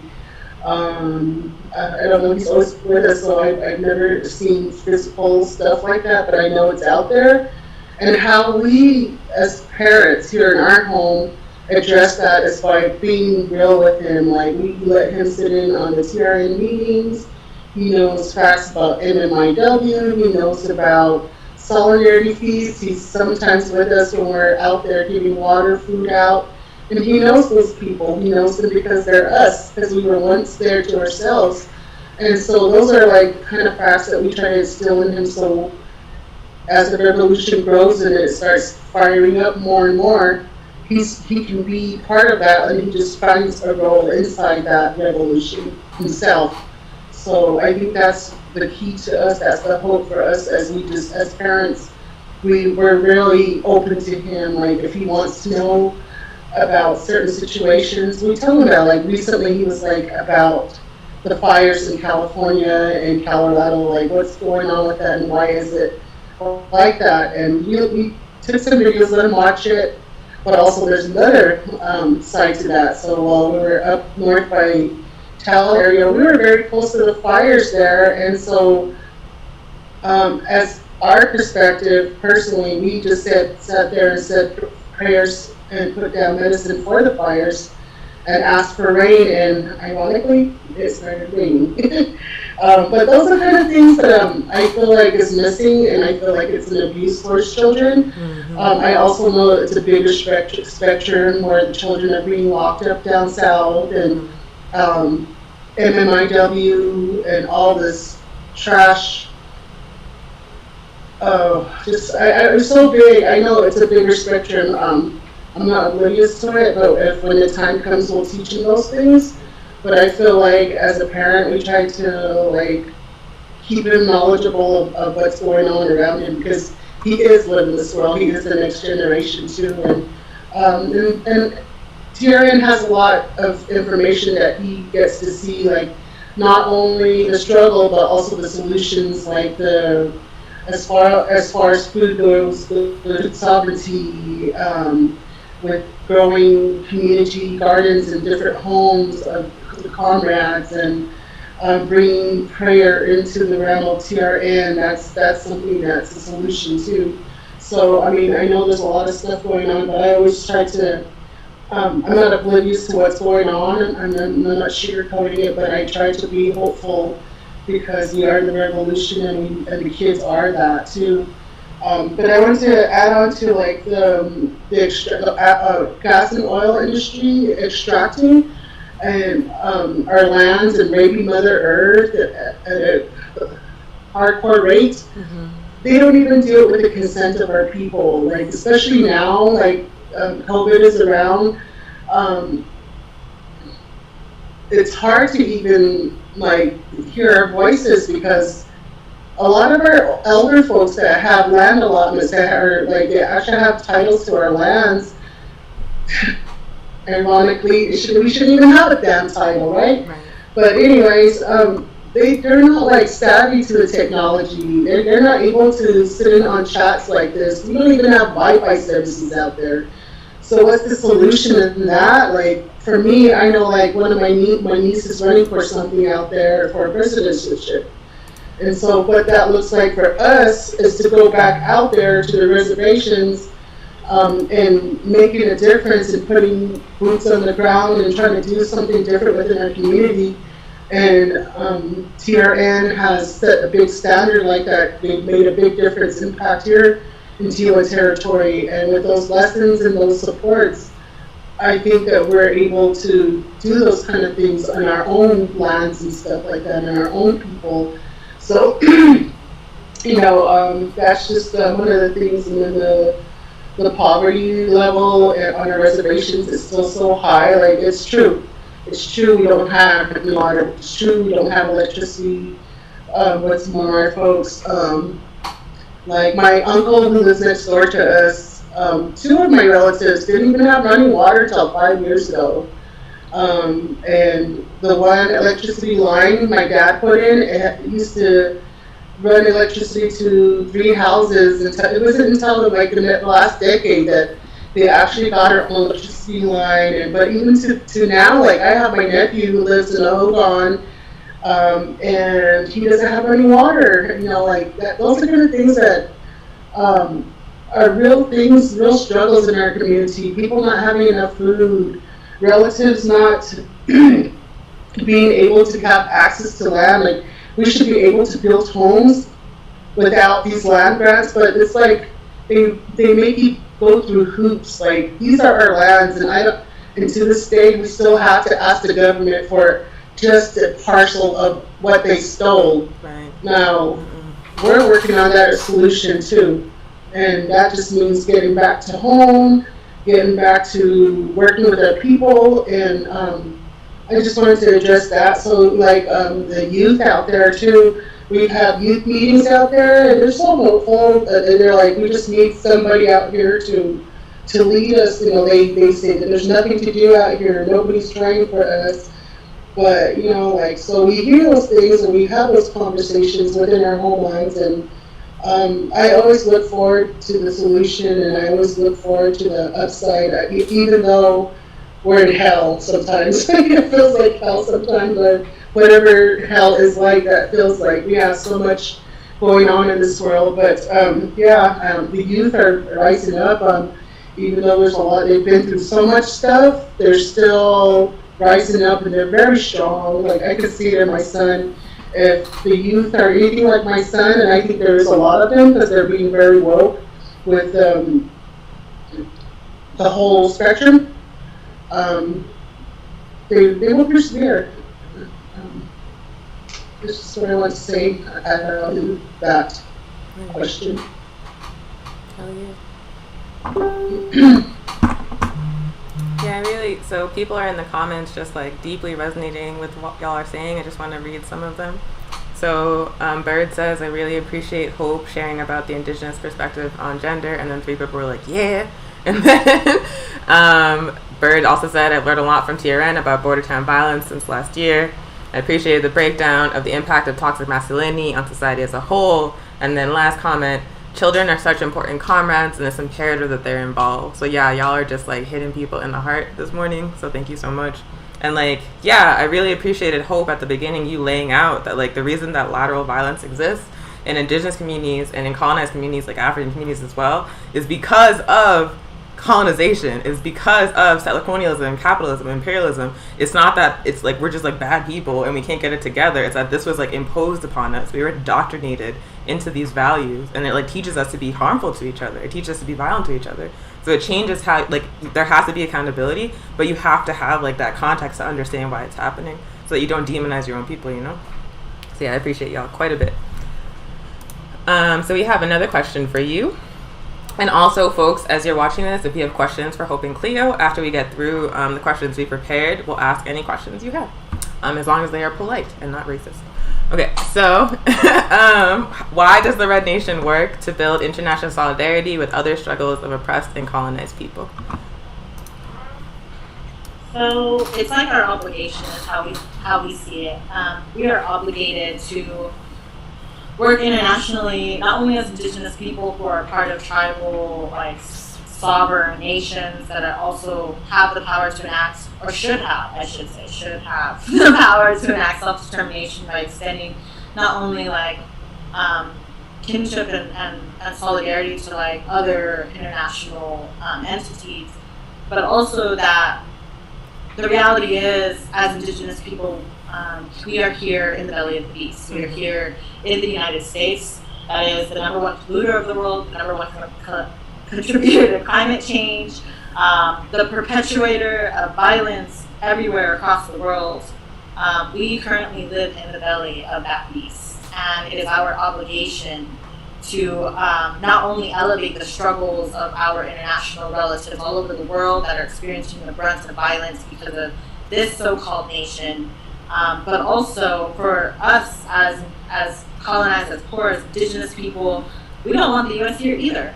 I don't know, he's always with us, so I've never seen physical stuff like that, but I know it's out there. And how we, as parents here in our home, address that is by being real with him. Like, we let him sit in on the TRN meetings. He knows facts about MMIW. He knows about solidarity feasts. He's sometimes with us when we're out there giving water, food out. And he knows those people. He knows them because they're us, because we were once there to ourselves. And so those are like kind of facts that we try to instill in him, so as the revolution grows and it starts firing up more and more, he can be part of that, and he just finds a role inside that revolution himself. So I think that's the key to us. That's the hope for us as parents. We're really open to him. Like, if he wants to know about certain situations, we tell him about. Like, recently he was like about the fires in California and Colorado. Like, what's going on with that and why is it like that? And we took some videos, let him watch it. But also there's another side to that. So while we were up north by Tal area, we were very close to the fires there. And so as our perspective, personally, we just sat there and said prayers and put down medicine for the fires and asked for rain. And ironically, it started raining. But those are kind of things that I feel like is missing, and I feel like it's an abuse towards children. Mm-hmm. I also know that it's a bigger spectrum where the children are being locked up down south, and MMIW and all this trash. It's so big. I know it's a bigger spectrum. I'm not oblivious to it, but when the time comes, we'll teach them those things. But I feel like as a parent, we try to like keep him knowledgeable of what's going on around him, because he is living this world. He is the next generation too, and TRN has a lot of information that he gets to see, like not only the struggle but also the solutions, like as far as food goes, the sovereignty, with growing community gardens in different homes of the comrades, and bringing prayer into the realm of TRN. That's something that's a solution too. So I mean, I know there's a lot of stuff going on, but I always try to. I'm not oblivious to what's going on. I'm not sugarcoating it, but I try to be hopeful, because we are the revolution, and the kids are that too. But I wanted to add on to like the gas and oil industry extracting and our lands and raping Mother Earth at a hardcore rate. Mm-hmm. They don't even do it with the consent of our people. Like, especially now, like COVID is around. It's hard to even like hear our voices, because a lot of our elder folks that have land allotments, that are like, they actually have titles to our lands. Ironically, we shouldn't even have a damn title, right? But anyways, they're not like savvy to the technology. They're not able to sit in on chats like this. We don't even have Wi-Fi services out there. So what's the solution in that? Like, for me, I know like one of my nieces running for something out there for a presidentship. And so what that looks like for us is to go back out there to the reservations, and making a difference and putting boots on the ground and trying to do something different within our community. And TRN has set a big standard like that. They've made a big difference, impact here in Tewa territory. And with those lessons and those supports, I think that we're able to do those kind of things on our own lands and stuff like that, and our own people. So, that's just one of the things. And then the poverty level on our reservations is still so high. Like, it's true. It's true we don't have water. It's true we don't have electricity. What's more, our folks, like my uncle who lives next door to us, two of my relatives didn't even have running water till 5 years ago. And the one electricity line my dad put in, it used to run electricity to 3 houses. It wasn't until like in the last decade that they actually got our own electricity line. But even to now, like I have my nephew who lives in Oregon, and he doesn't have any water. Like that. Those are kind of things that are real things, real struggles in our community. People not having enough food, relatives not being able to have access to land. Like we should be able to build homes without these land grants, but it's like they make you go through hoops. Like these are our lands, and to this day we still have to ask the government for just a parcel of what they stole. Right. Now we're working on that solution too, and that just means getting back to home, getting back to working with our people, and I just wanted to address that. So like the youth out there too, we have youth meetings out there, and they're so hopeful, and they're like, we just need somebody out here to lead us. They say that there's nothing to do out here, nobody's trying for us. But like, so we hear those things and we have those conversations within our homelands, and I always look forward to the solution, and I always look forward to the upside, even though we're in hell sometimes. It feels like hell sometimes, but whatever hell is like, that feels like we have so much going on in this world. But the youth are rising up. Even though there's a lot, they've been through so much stuff, they're still rising up, and they're very strong. Like I can see it in my son. If the youth are anything like my son, and I think there's a lot of them because they're being very woke with the whole spectrum, they will persevere. This is what I want to say about that question. Hell yeah. Yeah, so people are in the comments just like deeply resonating with what y'all are saying. I just want to read some of them. So Bird says, I really appreciate Hope sharing about the Indigenous perspective on gender. And then 3 people were like, yeah. And then Bird also said, I've learned a lot from TRN about border town violence since last year. I appreciated the breakdown of the impact of toxic masculinity on society as a whole. And then last comment, children are such important comrades, and it's imperative that they're involved. So yeah, y'all are just like hitting people in the heart this morning. So thank you so much. And like, yeah, I really appreciated Hope at the beginning, you laying out that like the reason that lateral violence exists in Indigenous communities and in colonized communities, like African communities as well, is because of colonization, is because of settler colonialism, capitalism, imperialism. It's not that it's like we're just like bad people and we can't get it together. It's that this was like imposed upon us. We were indoctrinated into these values, and it like teaches us to be harmful to each other. It teaches us to be violent to each other. So it changes how, like, there has to be accountability, but you have to have like that context to understand why it's happening, so that you don't demonize your own people, So yeah, I appreciate y'all quite a bit. So we have another question for you. And also, folks, as you're watching this, if you have questions for Hope and Cleo, after we get through the questions we prepared, we'll ask any questions you have, as long as they are polite and not racist. Okay, so why does the Red Nation work to build international solidarity with other struggles of oppressed and colonized people? So it's like our obligation is how we see it. We are obligated to work internationally, not only as Indigenous people who are part of tribal, like, sovereign nations that are also have the power to enact, or should have the power to enact self-determination by extending not only like kinship and solidarity to like other international entities, but also that the reality is, as Indigenous people, we are here in the belly of the beast. We are here in the United States. That is the number one polluter of the world, the number one contributor to climate change, the perpetuator of violence everywhere across the world. We currently live in the belly of that beast, and it is our obligation to not only elevate the struggles of our international relatives all over the world that are experiencing the brunt of violence because of this so-called nation, but also for us as colonized, as poor, as Indigenous people. We don't want the U.S. here either.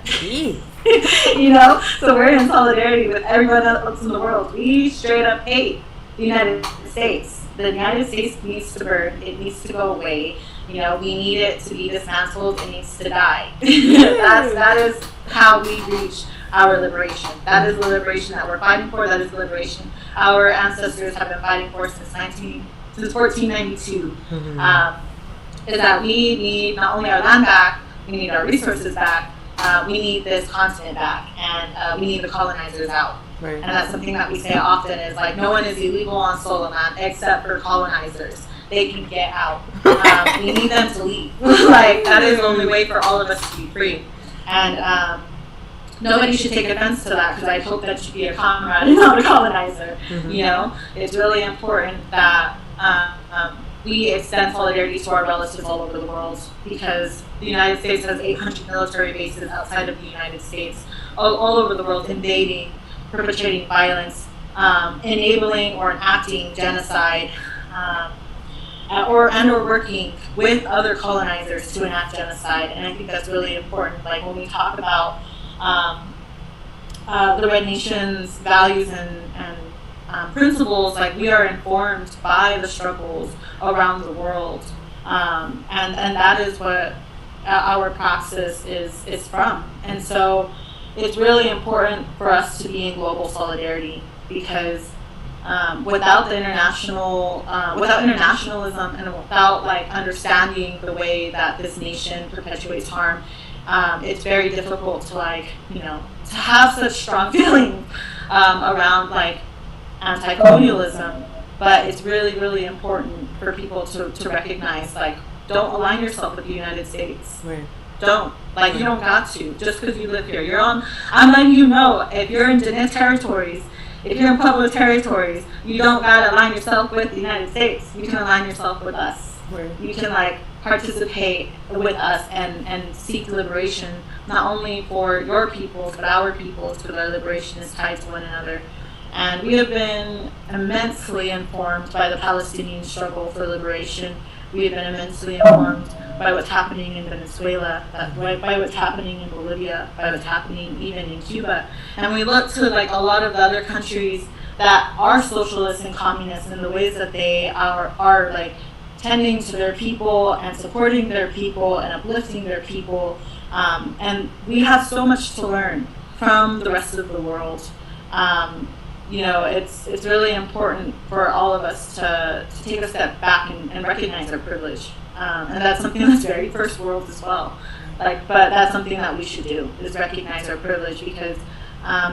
So we're in solidarity with everyone else in the world. We straight up hate the United States. The United States needs to burn. It needs to go away. You know, we need it to be dismantled. It needs to die. That is how we reach our liberation. That is the liberation that we're fighting for. That is the liberation our ancestors have been fighting for since 1492. Is that we need not only our land back, we need our resources back, we need this continent back, and we need the colonizers out. Right. And that's something that we say often is like, no one is illegal on Solomon except for colonizers. They can get out. We need them to leave. Like, that is the only way for all of us to be free. And nobody should take offense to that, because I hope that you be a comrade and not a colonizer. You know, it's really important that we extend solidarity to our relatives all over the world, because the United States has 800 military bases outside of the United States, all over the world, invading, perpetrating violence, enabling or enacting genocide, or working with other colonizers to enact genocide. And I think that's really important. Like, when we talk about the Red Nation's values and principles, like, we are informed by the struggles around the world, and that is what our praxis is from. And so it's really important for us to be in global solidarity, because without the without internationalism, and without like understanding the way that this nation perpetuates harm, it's very difficult to, like, you know, to have such strong feelings around like anti-colonialism. But it's really, really important for people to recognize, like, don't align yourself with the United States. Right. Don't. Like, you don't got to, just because you live here. I'm letting you know, if you're in Diné territories, if you're in Pueblo territories, you don't gotta align yourself with the United States. You can align yourself with us. Right. You can, like, participate with us and seek liberation, not only for your peoples, but our peoples, because our liberation is tied to one another. And we have been immensely informed by the Palestinian struggle for liberation. We have been immensely informed by what's happening in Venezuela, by what's happening in Bolivia, by what's happening even in Cuba. And we look to, like, a lot of the other countries that are socialists and communists, and the ways that they are like tending to their people and supporting their people and uplifting their people. And we have so much to learn from the rest of the world. You know, it's really important for all of us to take a step back and recognize our privilege. And that's something that's very first world as well. Like, but that's something that we should do, is recognize our privilege, because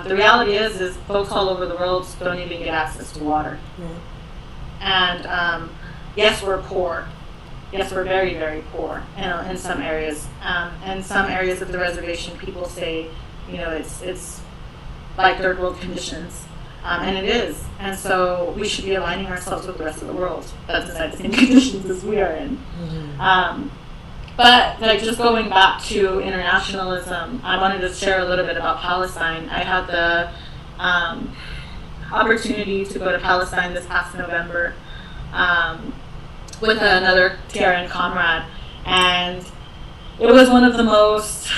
the reality is folks all over the world don't even get access to water. And yes, we're poor. Yes, we're very, very poor in some areas. In some areas of the reservation, people say, you know, it's like third world conditions. And it is. And so we should be aligning ourselves with the rest of the world that's inside the same conditions as we are in. But, like, just going back to internationalism, I wanted to share a little bit about Palestine. I had the opportunity to go to Palestine this past November with another TRN comrade. And it was one of the most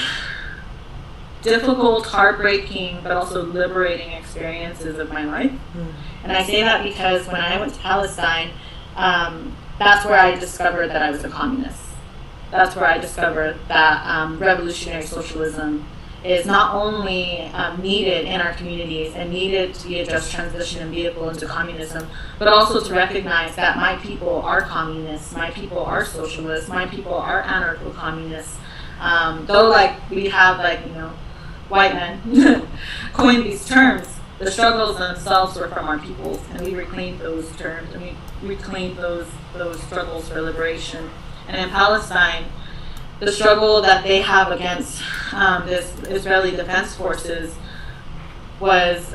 difficult, heartbreaking, but also liberating experiences of my life. And I say that because when I went to Palestine, that's where I discovered that I was a communist. That's where I discovered that revolutionary socialism is not only needed in our communities and needed to be a just transition and vehicle into communism, but also to recognize that my people are communists, my people are socialists, my people are anarcho-communists. Though, like, we have, like, you know, white men coined these terms, the struggles themselves were from our peoples, and we reclaimed those terms, and we reclaimed those struggles for liberation. And in Palestine, the struggle that they have against this Israeli Defense Forces was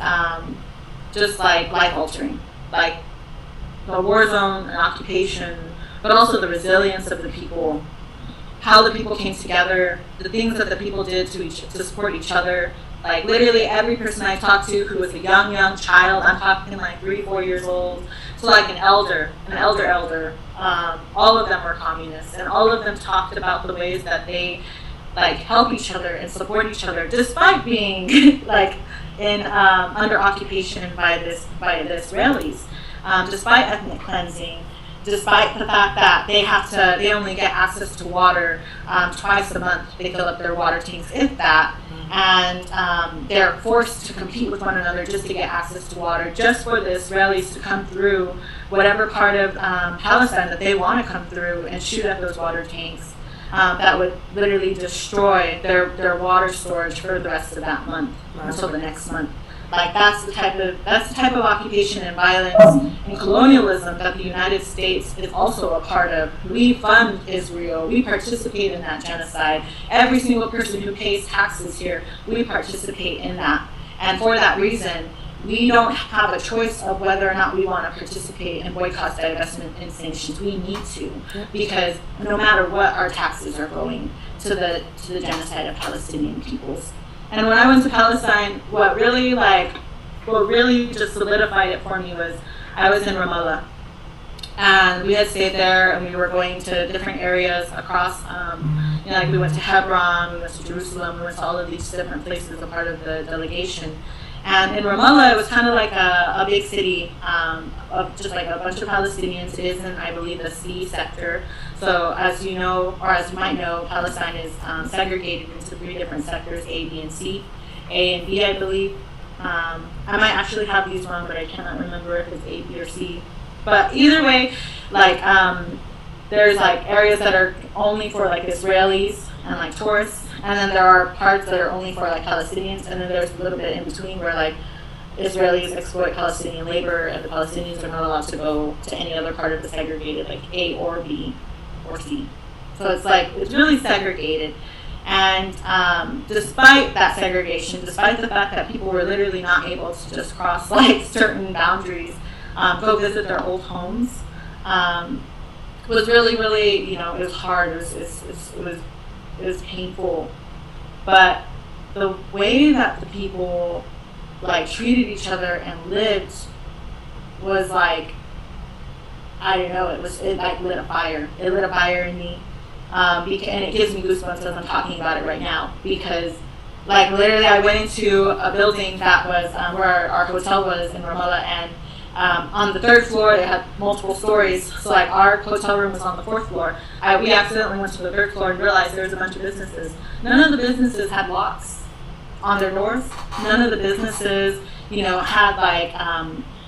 just like life-altering, like the war zone and occupation, but also the resilience of the people, how the people came together, the things that the people did to support each other. Like, literally every person I talked to who was a young child, I'm talking like 3-4 years old, to like an elder, all of them were communists, and all of them talked about the ways that they, like, help each other and support each other, despite being like in under occupation by the Israelis. despite ethnic cleansing, despite the fact that they only get access to water twice a month. They fill up their water tanks, if that, and they're forced to compete with one another just to get access to water, just for the Israelis to come through whatever part of Palestine that they want to come through and shoot at those water tanks. That would literally destroy their water storage for the rest of that month until the next month. Like that's the type of occupation and violence and colonialism that the United States is also a part of. We fund Israel. We participate in that genocide. Every single person who pays taxes here, we participate in that. And for that reason, we don't have a choice of whether or not we want to participate in boycotts, divestment, and sanctions. We need to, because no matter what, our taxes are going to the genocide of Palestinian peoples. And when I went to Palestine, what really just solidified it for me was I was in Ramallah, and we had stayed there, and we were going to different areas across. Like we went to Hebron, we went to Jerusalem, we went to all of these different places, a part of the delegation. And in Ramallah, it was kind of like a big city of just like a bunch of Palestinians. It is in, I believe, the C sector. So as you know, or as you might know, Palestine is segregated into 3 different sectors, A, B, and C. A and B, I believe. I might actually have these wrong, but I cannot remember if it's A, B, or C. But either way, like there's like areas that are only for like Israelis and like tourists. And then there are parts that are only for like Palestinians, and then there's a little bit in between where like Israelis exploit Palestinian labor, and the Palestinians are not allowed to go to any other part of the segregated, like A or B or C. So it's really segregated. And despite that segregation, despite the fact that people were literally not able to just cross like certain boundaries, go visit their old homes, it was really, really, it was hard. It was painful, but the way that the people like treated each other and lived was like, I don't know, it like lit a fire. It lit a fire in me, and it gives me goosebumps as I'm talking about it right now, because like literally I went into a building that was where our hotel was in Ramallah, and on the 3rd floor, they had multiple stories. So like our hotel room was on the 4th floor. We accidentally went to the 3rd floor and realized there was a bunch of businesses. None of the businesses had locks on their doors. None of the businesses, had like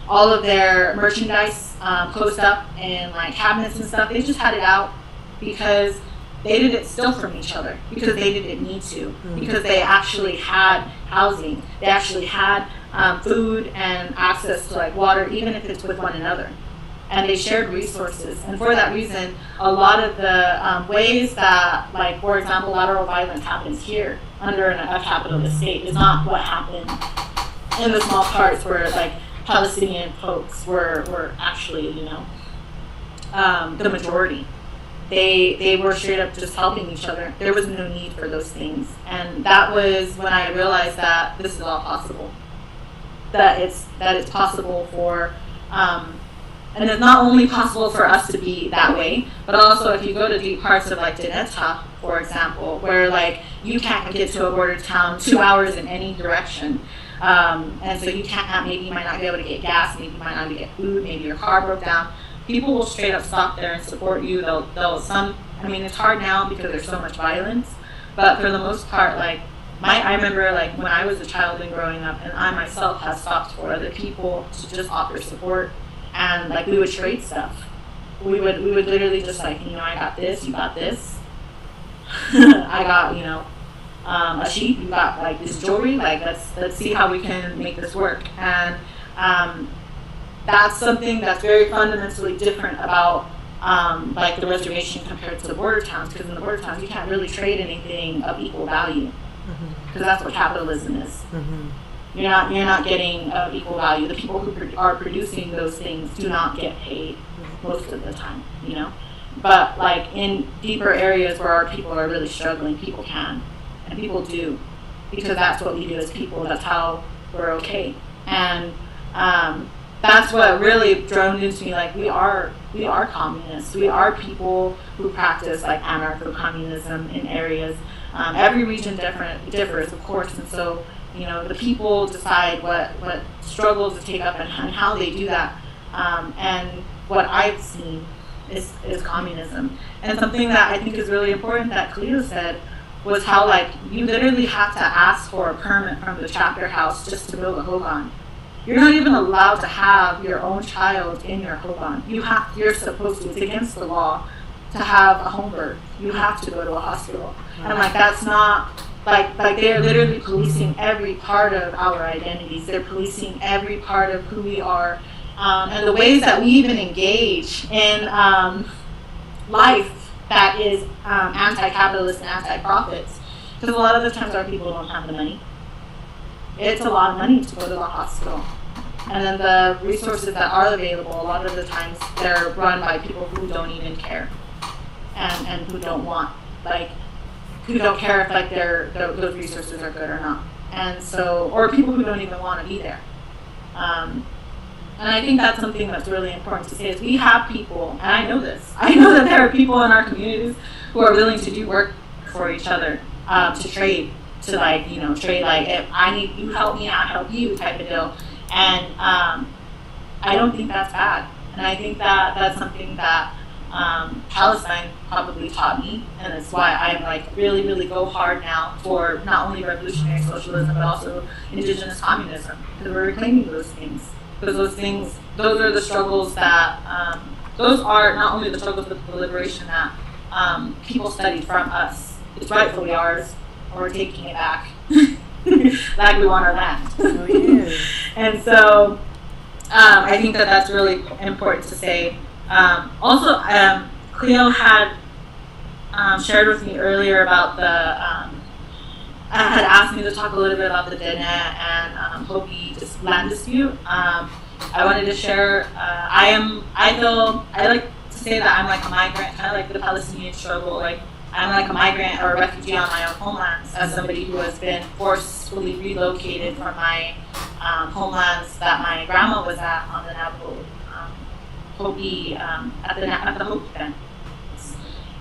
all of their merchandise closed up in like cabinets and stuff. They just had it out because they didn't steal from each other, because they didn't need to, because they actually had housing. They actually had food and access to like water, even if it's with one another. And they shared resources. And for that reason, a lot of the ways that, like, for example, lateral violence happens here under a capitalist state is not what happened in the small parts where like Palestinian folks were actually, the majority. They were straight up just helping each other. There was no need for those things. And that was when I realized that this is all possible. That it's possible for, and it's not only possible for us to be that way, but also if you go to deep parts of like Deneta, for example, where like you can't get to a border town 2 hours in any direction. And so you might not be able to get gas, maybe you might not be able to get food, maybe your car broke down. People will straight up stop there and support you. It's hard now because there's so much violence, but for the most part, like, I remember like when I was a child and growing up, and I myself had stopped for other people to just offer support, and like we would trade stuff. We would literally just like, I got this, you got this. I got, a sheep, you got like this jewelry, like let's see how we can make this work. And that's something that's very fundamentally different about like the reservation compared to the border towns, because in the border towns you can't really trade anything of equal value, because that's what capitalism is. You're not getting of equal value. The people who are producing those things do not get paid most of the time, But like in deeper areas where our people are really struggling, people can, and people do, because that's what we do as people. That's how we're okay. And that's what really droned into me. Like we are communists. We are people who practice like anarcho-communism in areas. Every region differs, of course, and so the people decide what struggles to take up and how they do that. And what I've seen is communism. And something that I think is really important that Cleo said was how, like, you literally have to ask for a permit from the chapter house just to build a hogan. You're not even allowed to have your own child in your hogan. You're supposed to. It's against the law to have a home birth. You have to go to a hospital. And like, that's not like they're literally policing every part of our identities. They're policing every part of who we are, and the ways that we even engage in life that is anti-capitalist and anti-profits. Because a lot of the times our people don't have the money. It's a lot of money to go to the hospital. And then the resources that are available, a lot of the times they're run by people who don't even care. And who don't want, like, who don't care if like those resources are good or not. And so, or people who don't even want to be there. And I think that's something that's really important to say is we have people, and I know this. I know that there are people in our communities who are willing to do work for each other, to trade, to like, you know, trade like, if I need you help me, I help you type of deal. And I don't think that's bad. And I think that that's something that Palestine probably taught me, and that's why I'm like really go hard now for not only revolutionary socialism but also indigenous communism, because we're reclaiming those things. Because those are the struggles that, those are not only the struggles of the liberation that people studied from us. It's rightfully ours, or we're taking it back. Like we want our land. Oh, yeah. And so I think that that's really important to say. Also, Cleo had shared with me earlier about had asked me to talk a little bit about the Dene and Hopi land dispute. I wanted to share, I like to say that I'm like a migrant, kind of like the Palestinian struggle. Like, I'm like a migrant or a refugee on my own homelands, as somebody who has been forcefully relocated from my homelands that my grandma was at on the Navajo Hopi, at the Hopi fence,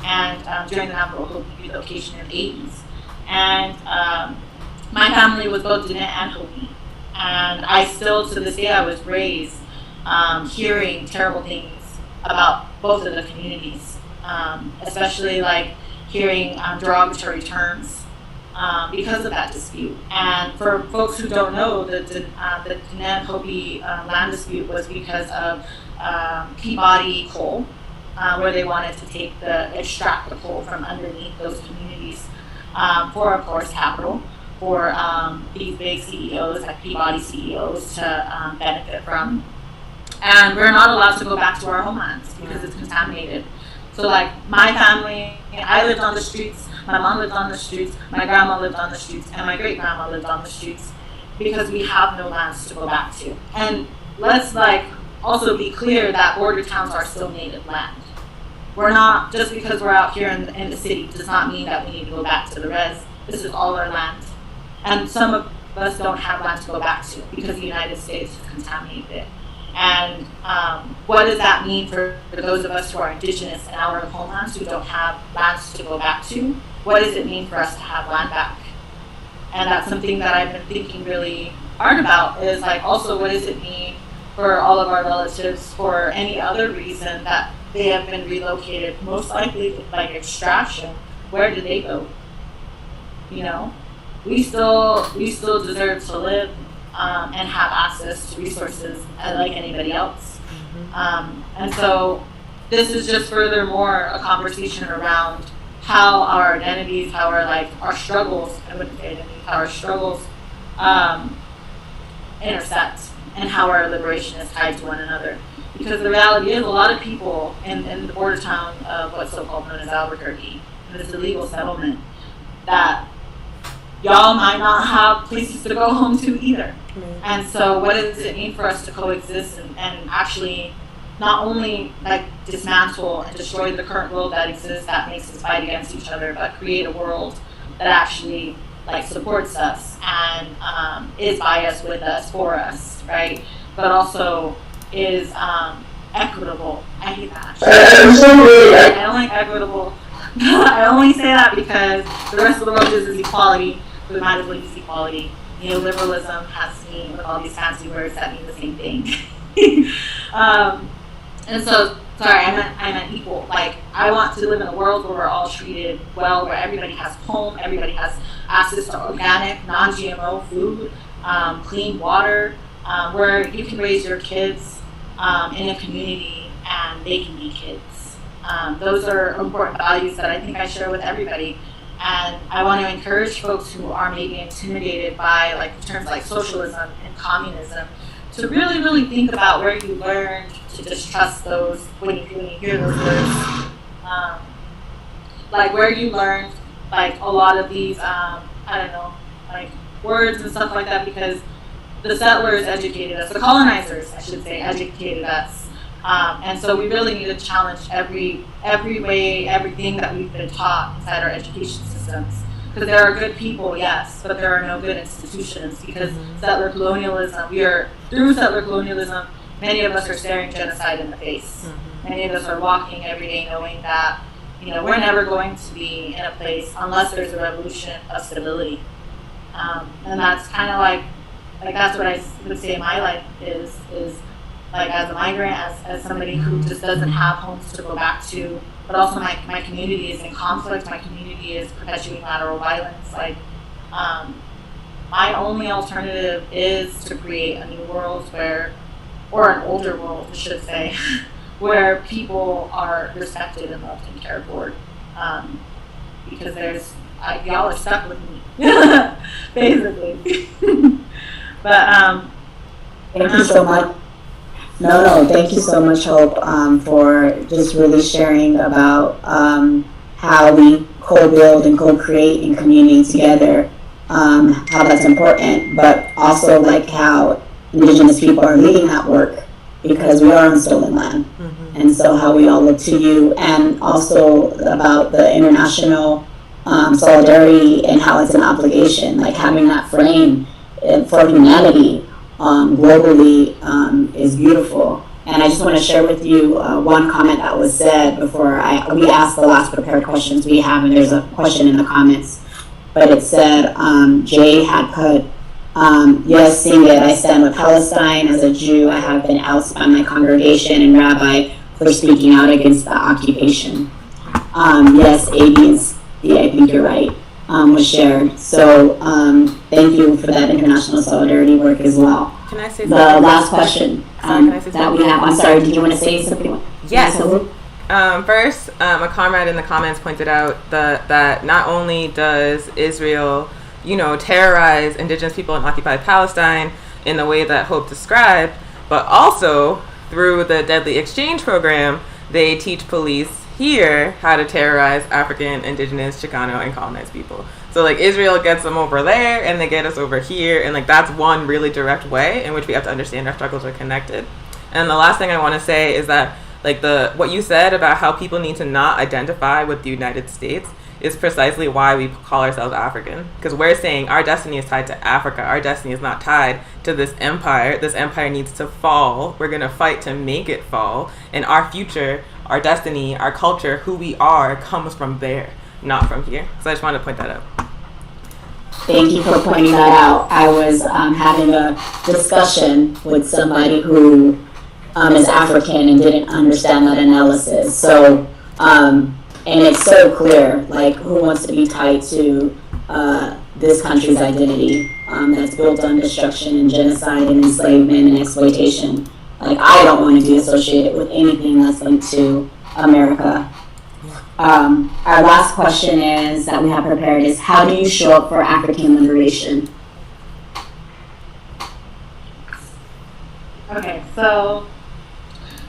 and during the Navajo Hopi relocation in the 80s. And my family was both Diné and Hopi, and I still, to this day, I was raised hearing terrible things about both of the communities, especially like hearing derogatory terms because of that dispute. And for folks who don't know, the Diné and Hopi land dispute was because of Peabody coal, where they wanted to extract the coal from underneath those communities for, of course, capital, for these big CEOs, like Peabody CEOs, to benefit from. And we're not allowed to go back to our homelands because it's contaminated. So like my family, I lived on the streets, my mom lived on the streets, my grandma lived on the streets, and my great grandma lived on the streets because we have no lands to go back to. And let's like also be clear that border towns are still native land. We're not, just because we're out here in the city does not mean that we need to go back to the res. This is all our land. And some of us don't have land to go back to because the United States has contaminated it. And what does that mean for those of us who are indigenous in our homelands who don't have lands to go back to? What does it mean for us to have land back? And that's something that I've been thinking really hard about, is like also what does it mean for all of our relatives for any other reason that they have been relocated, most likely like extraction. Where do they go? You know, we still deserve to live and have access to resources like anybody else. And so this is just furthermore a conversation around how our identities, how our struggles, I wouldn't say identities, how our struggles intersect, and how our liberation is tied to one another. Because the reality is, a lot of people in the border town of what's so-called known as Albuquerque, in this illegal settlement, that y'all might not have places to go home to either. And so what does it mean for us to coexist and actually not only like dismantle and destroy the current world that exists that makes us fight against each other, but create a world that actually like supports us and is by us, with us, for us, right? But also is equitable. I hate that. I don't like equitable. I only say that because the rest of the world is equality. We might as well use equality. Neoliberalism has seen with all these fancy words that mean the same thing. And so, sorry, I meant equal. Like, I want to live in a world where we're all treated well, where everybody has home, everybody has access to organic, non-GMO food, clean water, where you can raise your kids in a community and they can be kids. Those are important values that I think I share with everybody. And I want to encourage folks who are maybe intimidated by like terms like socialism and communism to really, really think about where you learned to distrust those when you hear those words. Like where you learned like a lot of these, I don't know, like words and stuff like that, because the settlers educated us, the colonizers, I should say, educated us. And so we really need to challenge every way, everything that we've been taught inside our education systems. Because there are good people, yes, but there are no good institutions. Because settler colonialism, through settler colonialism, many of us are staring genocide in the face. Many of us are walking every day knowing that, we're never going to be in a place unless there's a revolution of stability. And that's kind of like that's what I would say my life is like as a migrant, as somebody who just doesn't have homes to go back to, but also my community is in conflict, my community is perpetuating lateral violence. Like, my only alternative is to create a new world or an older world, I should say, where people are respected and loved and cared for. Because y'all are stuck with me, basically. But, thank you so much. No, thank you so much, Hope, for just really sharing about how we co-build and co-create in community together, how that's important, but also like how Indigenous people are leading that work because we are on stolen land. And so how we all look to you, and also about the international solidarity and how it's an obligation, like having that frame for humanity globally is beautiful. And I just want to share with you one comment that was said before we asked the last prepared questions we have, and there's a question in the comments, but it said Jay had put, yes, sing it, I stand with Palestine. As a Jew, I have been ousted by my congregation and rabbi for speaking out against the occupation. Yes, I think you're right, was shared. So thank you for that international solidarity work as well. Can I say the something? last question that we have? I'm sorry, did you want to say something? Yes. First, a comrade in the comments pointed out that not only does Israel, terrorize Indigenous people in occupied Palestine in the way that Hope described, but also through the Deadly Exchange program, they teach police here how to terrorize African, Indigenous, Chicano, and colonized people. So like Israel gets them over there and they get us over here, and like that's one really direct way in which we have to understand our struggles are connected. And the last thing I want to say is that like what you said about how people need to not identify with the United States is precisely why we call ourselves African, because we're saying our destiny is tied to Africa. Our destiny is not tied to this empire. This empire needs to fall. We're going to fight to make it fall, and our future, our destiny, our culture, who we are comes from there, not from here. So I just wanted to point that out. Thank you for pointing that out. I was having a discussion with somebody who is African and didn't understand that analysis. So, and it's so clear, like who wants to be tied to this country's identity that's built on destruction and genocide and enslavement and exploitation. Like I don't want to be associated with anything that's linked to America. Our last question is that we have prepared is, how do you show up for African liberation? Okay, so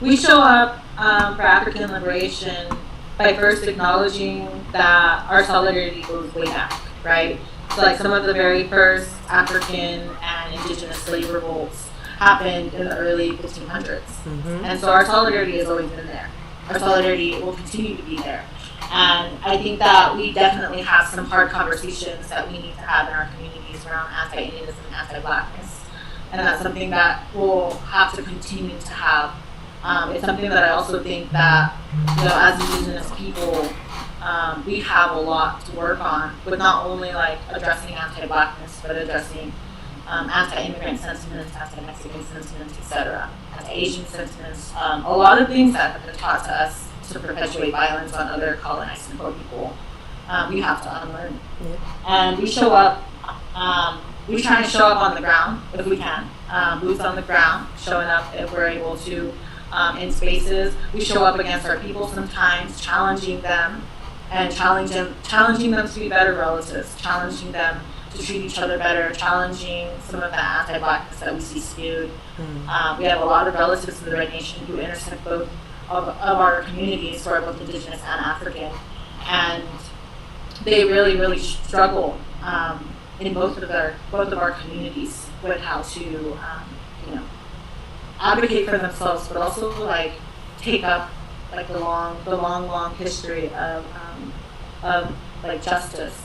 we show up for African liberation by first acknowledging that our solidarity goes way back, right? So like some of the very first African and Indigenous slave revolts happened in the early 1500s. And so our solidarity has always been there. Our solidarity will continue to be there. And I think that we definitely have some hard conversations that we need to have in our communities around anti-Indianism and anti-Blackness. And that's something that we'll have to continue to have. It's something that I also think that, as Indigenous people, we have a lot to work on with not only like addressing anti-Blackness, but addressing anti-immigrant sentiments, anti-Mexican sentiments, etc. anti-Asian sentiments, a lot of things that have been taught to us to perpetuate violence on other colonized and poor people, we have to unlearn. And we show up, we try to show up on the ground if we can, boots on the ground, showing up if we're able to in spaces. We show up against our people sometimes, challenging them and challenging them to be better relatives, challenging them to treat each other better, challenging some of the anti-blackness that we see skewed. We have a lot of relatives in the Red Nation who intersect both of our communities, who are both Indigenous and African, and they really struggle in both of our communities with how to advocate for themselves, but also like take up like the long history of like justice.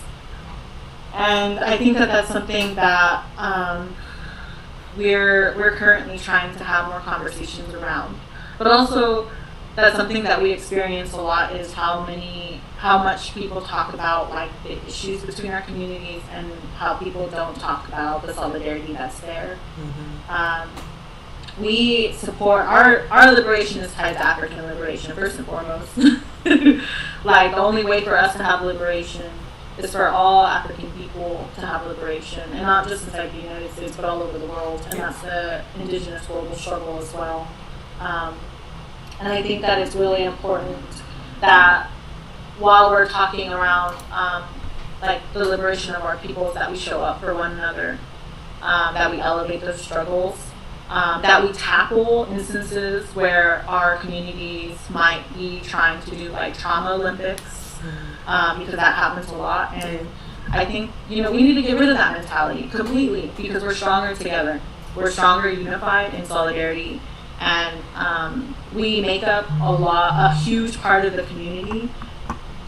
And I think that that's something that we're currently trying to have more conversations around. But also that's something that we experience a lot is how much people talk about like the issues between our communities and how people don't talk about the solidarity that's there. We support our liberation is tied to African liberation first and foremost. Like the only way for us to have liberation is for all African people to have liberation, and not just inside the United States, but all over the world. And that's the Indigenous global struggle as well. And I think that it's really important that while we're talking around like the liberation of our peoples, that we show up for one another, that we elevate those struggles, that we tackle instances where our communities might be trying to do like trauma Olympics, because that happens a lot. And I think, we need to get rid of that mentality completely, because we're stronger together. We're stronger unified in solidarity. And we make up a huge part of the community.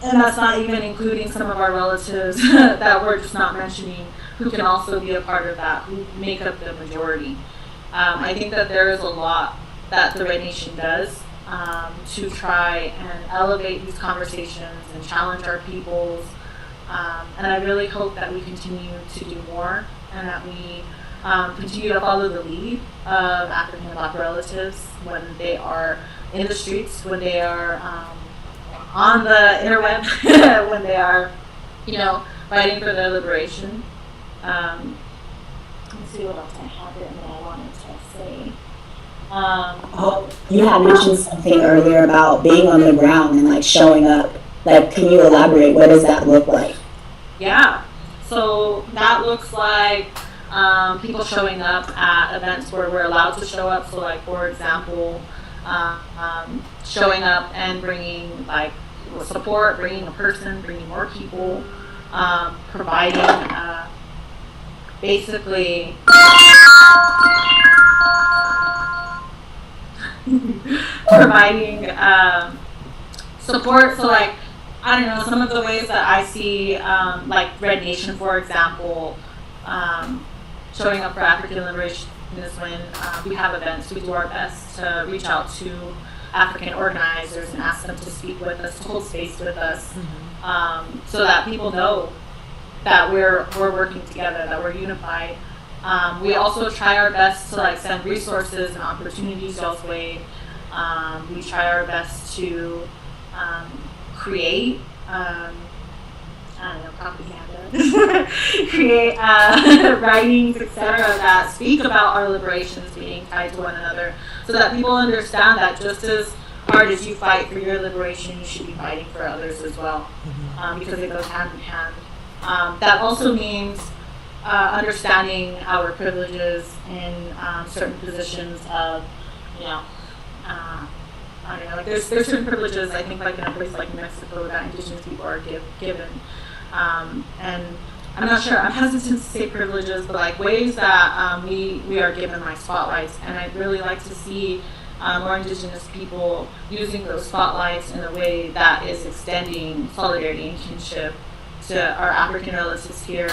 And that's not even including some of our relatives that we're just not mentioning, who can also be a part of that, who make up the majority. I think that there is a lot that the Red Nation does to try and elevate these conversations and challenge our peoples. And I really hope that we continue to do more, and that we continue to follow the lead of African and Black relatives when they are in the streets, when they are on the interweb, when they are, fighting for their liberation. Let's see what else I have written that I wanted to say. You had mentioned something earlier about being on the ground and like showing up. Like, can you elaborate? What does that look like? Yeah, so that looks like people showing up at events where we're allowed to show up. So like, for example, showing up and bringing like support, bringing a person, bringing more people, providing basically providing support. So like, I don't know, some of the ways that I see like Red Nation, for example, showing up for African liberation is when we have events. We do our best to reach out to African organizers and ask them to speak with us, to hold space with us, so that people know that we're working together, that we're unified. We also try our best to like send resources and opportunities y'all's way. We try our best to create propaganda, create writings, etc., that speak about our liberations being tied to one another, so that people understand that just as hard as you fight for your liberation, you should be fighting for others as well, because it goes hand in hand. That also means understanding our privileges in certain positions of, I don't know, like there's certain privileges, I think, like in a place like Mexico, that Indigenous people are given. And I'm not sure, I'm hesitant to say privileges, but like ways that we are given like spotlights. And I'd really like to see more Indigenous people using those spotlights in a way that is extending solidarity and kinship to our African relatives here,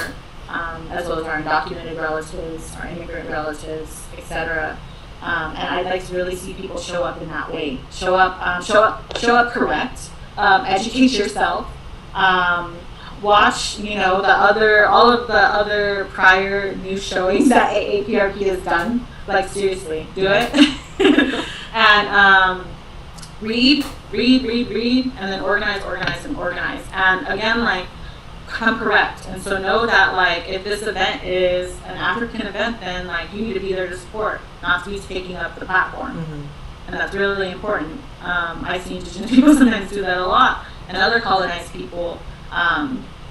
as well as our undocumented relatives, our immigrant relatives, etc. And I'd like to really see people show up in that way. Show up correct. Educate yourself. Watch, all of the other prior news showings that AAPRP has done. Like, seriously, do it. And read, and then organize. And again, like, come correct. And so know that, like, if this event is an African event, then, like, you need to be there to support, not to be taking up the platform. And that's really important. I see Indigenous people sometimes do that a lot, and other colonized people.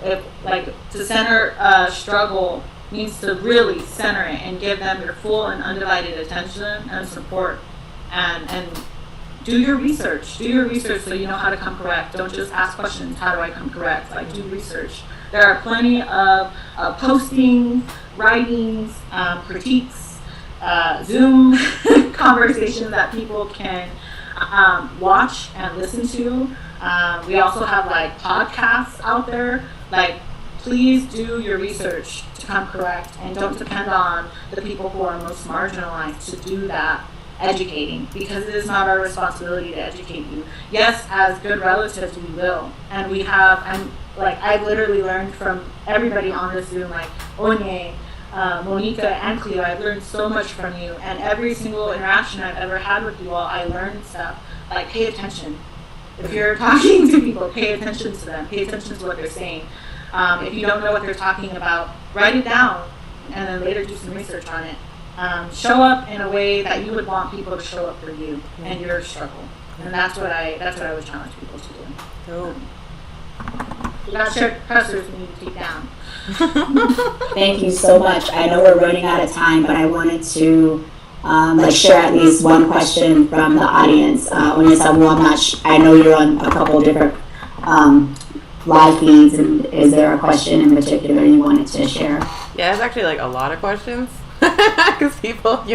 If, like, to center a struggle means to really center it and give them your full and undivided attention and support, and do your research so you know how to come correct. Don't just ask questions, how do I come correct? Like, do research. There are plenty of postings, writings, critiques, Zoom conversations that people can watch and listen to. We also have, like, podcasts out there. Like, please do your research to come correct, and don't depend on the people who are most marginalized to do that educating, because it is not our responsibility to educate you. Yes, as good relatives, we will. And we have, I've literally learned from everybody on this Zoom, like Onye, Monica, and Cleo. I've learned so much from you, and every single interaction I've ever had with you all, I learned stuff. Like, pay attention. If you're talking to people, pay attention to them. Pay attention to what they're saying. If you don't know what they're talking about, write it down, and then later do some research on it. Show up in a way that you would want people to show up for you and your struggle, and that's what I would challenge people to do. We got shared pressers we need to take down. Thank you so much. I know we're running out of time, but I wanted to share at least one question from the audience. I know you're on a couple of different live feeds, and is there a question in particular you wanted to share? Yeah, it's actually like a lot of questions. Because folks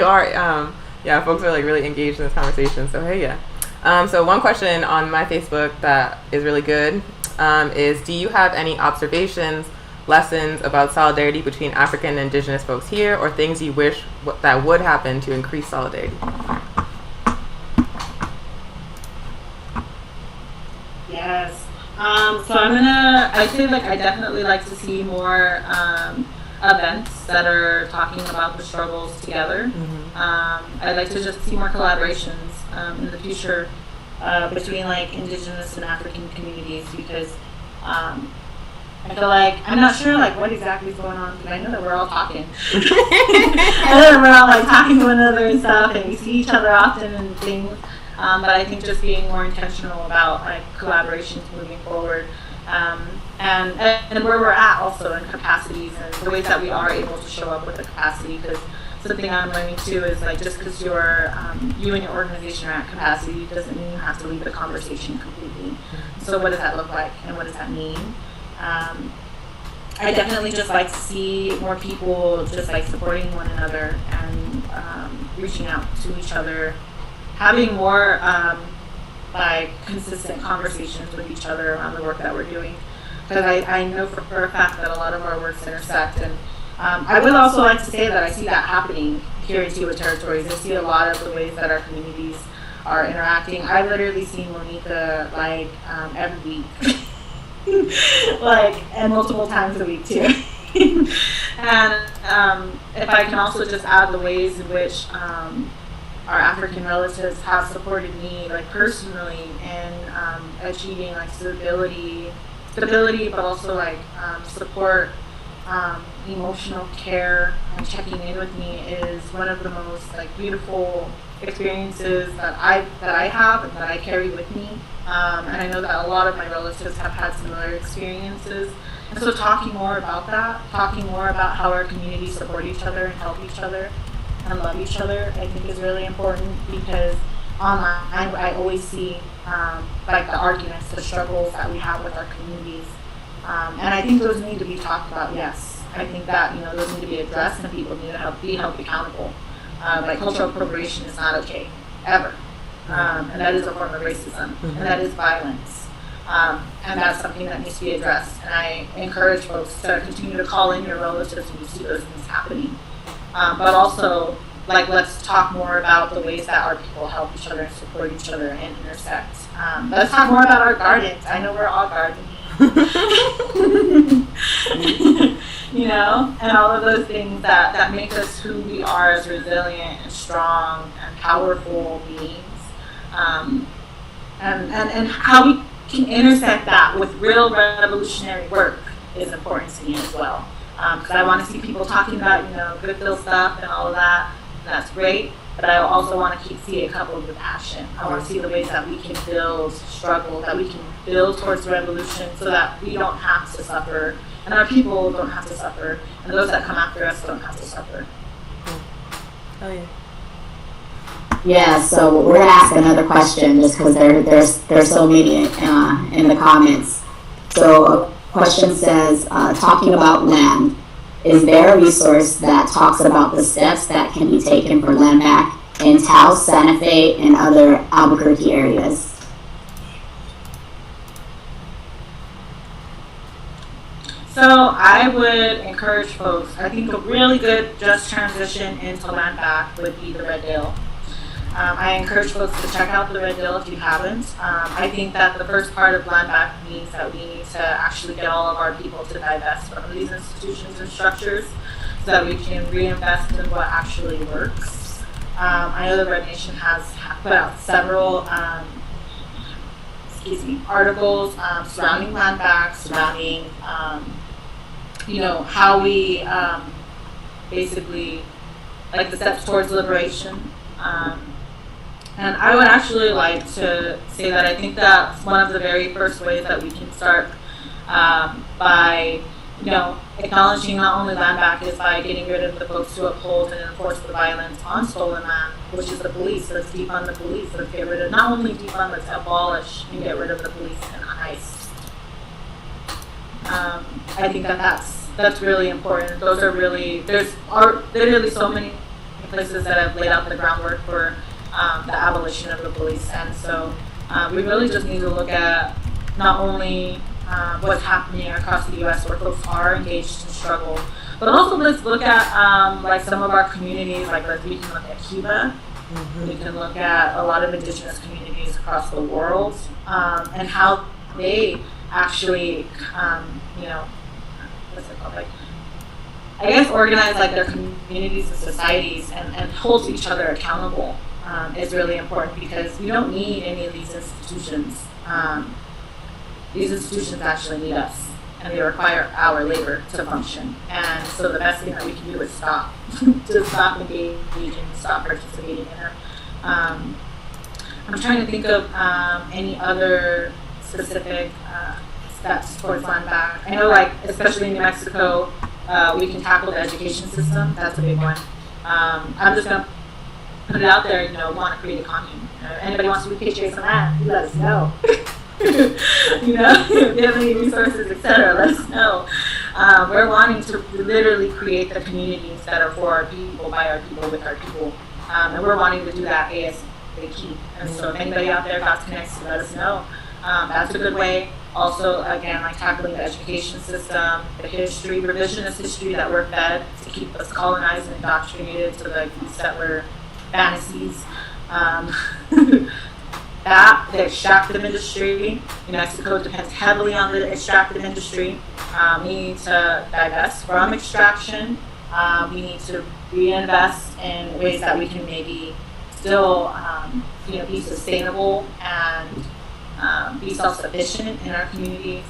are like really engaged in this conversation. So hey, yeah. So one question on my Facebook that is really good is, do you have any observations, lessons about solidarity between African and Indigenous folks here, or things you wish that would happen to increase solidarity? Yes. So I feel like I definitely like to see more events that are talking about the struggles together. I'd like to just see more collaborations in the future between, like, Indigenous and African communities, because I feel like, I'm not sure, like, what exactly is going on, but I know that we're all talking. I know that we're all, like, talking to one another and stuff, and we see each other often and things, but I think just being more intentional about, like, collaborations moving forward. And where we're at also in capacities and the ways that we are able to show up with the capacity, because something I'm learning too is, like, just because you and your organization are at capacity doesn't mean you have to leave the conversation completely. So what does that look like, and what does that mean? I definitely just like to see more people just, like, supporting one another and reaching out to each other, having more consistent conversations with each other around the work that we're doing. Because I know for a fact that a lot of our works intersect. And I would also like to say that I see that happening here in Tiwa Territories. I see a lot of the ways that our communities are interacting. I literally see Monica, like, every week. And multiple times a week too. And if I can also just add the ways in which our African relatives have supported me, like, personally in achieving, like, stability, but also, like, support, emotional care, and checking in with me is one of the most, like, beautiful experiences that I have and that I carry with me. And I know that a lot of my relatives have had similar experiences. And so talking more about that, talking more about how our communities support each other and help each other and love each other, I think is really important, because online I always see like the arguments, the struggles that we have with our communities, and I think those need to be talked about. Yes, I think that those need to be addressed, and people need to be held accountable. Like, cultural appropriation is not okay ever, and that is a form of racism, and that is violence, and that's something that needs to be addressed. And I encourage folks to continue to call in your relatives when you see those things happening. But also, like, let's talk more about the ways that our people help each other and support each other and intersect. Let's talk more about our gardens. I know we're all gardening. And all of those things that make us who we are as resilient and strong and powerful beings, and how we can intersect that with real revolutionary work is important to me as well. Because I want to see people talking about, good feel stuff and all of that. And that's great. But I also want to see it coupled with action. I want to see the ways that we can build struggle, that we can build towards revolution so that we don't have to suffer, and our people don't have to suffer, and those that come after us don't have to suffer. Oh, yeah. Yeah, so we're gonna ask another question just because there's so many in the comments. So a question says, talking about land, is there a resource that talks about the steps that can be taken for land back in Taos, Santa Fe, and other Albuquerque areas? So I would encourage folks, I think a really good just transition into land back would be the Red Deal. I encourage folks to check out the Red Deal if you haven't. I think that the first part of land back means that we need to actually get all of our people to divest from these institutions and structures so that we can reinvest in what actually works. I know the Red Nation has put out several articles surrounding land back, surrounding how we basically like the steps towards liberation. And I would actually like to say that I think that one of the very first ways that we can start by, acknowledging not only land back is by getting rid of the folks who uphold and enforce the violence on stolen land, which is the police. Let's defund the police. Let's get rid of, not only defund, let's abolish and get rid of the police and ICE. I think that's really important. Those are really, there's literally so many places that have laid out the groundwork for the abolition of the police, and so we really just need to look at not only what's happening across the U.S. where folks are engaged in struggle, but also let's look at like some of our communities, like we can look at Cuba, we can look at a lot of indigenous communities across the world, and how they actually, what's it called, like, I guess organize like their communities and societies and hold each other accountable is really important, because we don't need any of these institutions. These institutions actually need us, and they require our labor to function. And so the best thing that we can do is stop, to stop engaging, stop participating in them. I'm trying to think of any other specific steps towards land back. I know, like, especially in New Mexico, we can tackle the education system. That's a big one. I'm just going to put it out there, we want to create a commune. Anybody wants to repatriate some land, you let us know. If you have any resources, etc., let us know. We're wanting to literally create the communities that are for our people, by our people, with our people. And we're wanting to do that ASAP. And so if anybody out there got connected, let us know. That's a good way. Also, again, like tackling the education system, the history, revisionist history that we're fed to keep us colonized and indoctrinated to the settler fantasies. The extractive industry. New Mexico depends heavily on the extractive industry. We need to divest from extraction. We need to reinvest in ways that we can maybe still, be sustainable and be self-sufficient in our communities.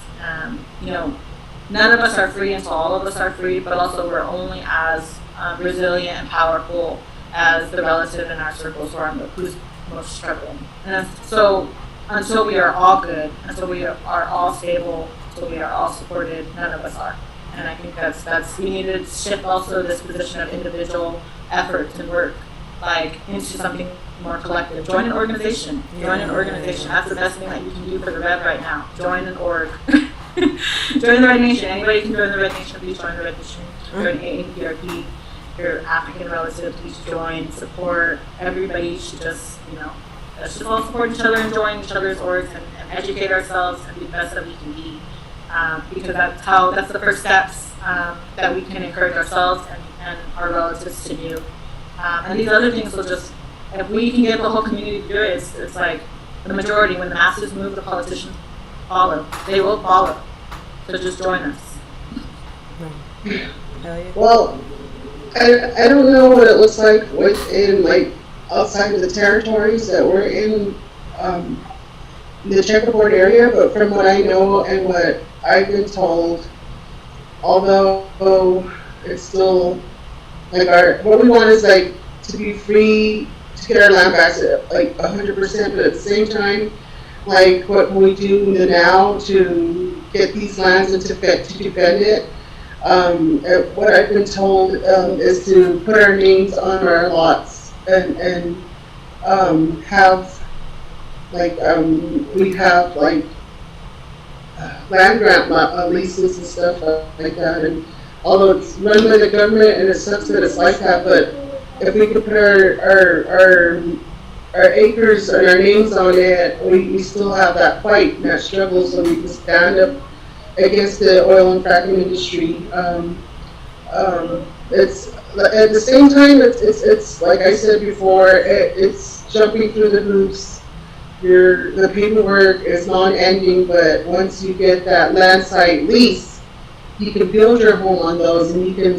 None of us are free until all of us are free, but also we're only as resilient and powerful as the relative in our circles who's most struggling. And so until we are all good, until we are all stable, until we are all supported, none of us are. And I think that's we need to shift also this position of individual effort and work into something more collective. Join an organization. Join an organization. That's the best thing that you can do for the Rev right now. Join an org. Join the Red Nation. Anybody can join the Red Nation. Please join the Red Nation. Join AAPRP. Your African relative, please join, support. Everybody should just, let's just all support each other and join each other's orgs and educate ourselves and be the best that we can be. Because that's the first steps that we can encourage ourselves and our relatives to do. And these other things will just, if we can get the whole community to do it, it's like the majority. When the masses move, the politicians follow. They will follow. So just join us. Well, I don't know what it looks like within, like, outside of the territories that we're in the checkerboard area, but from what I know and what I've been told, although it's still like what we want is like to be free to get our land back at like 100%, but at the same time, like what we do now to get these lands and to defend it. What I've been told is to put our names on our lots and have like we have like land grant leases and stuff like that. And although it's run by the government and it sucks that it's like that, but if we could put our acres and our names on it, we still have that fight and that struggle, so we can stand up against the oil and fracking industry. It's at the same time, it's like I said before, it's jumping through the hoops. The paperwork is non-ending, but once you get that land site lease, you can build your home on those, and you can.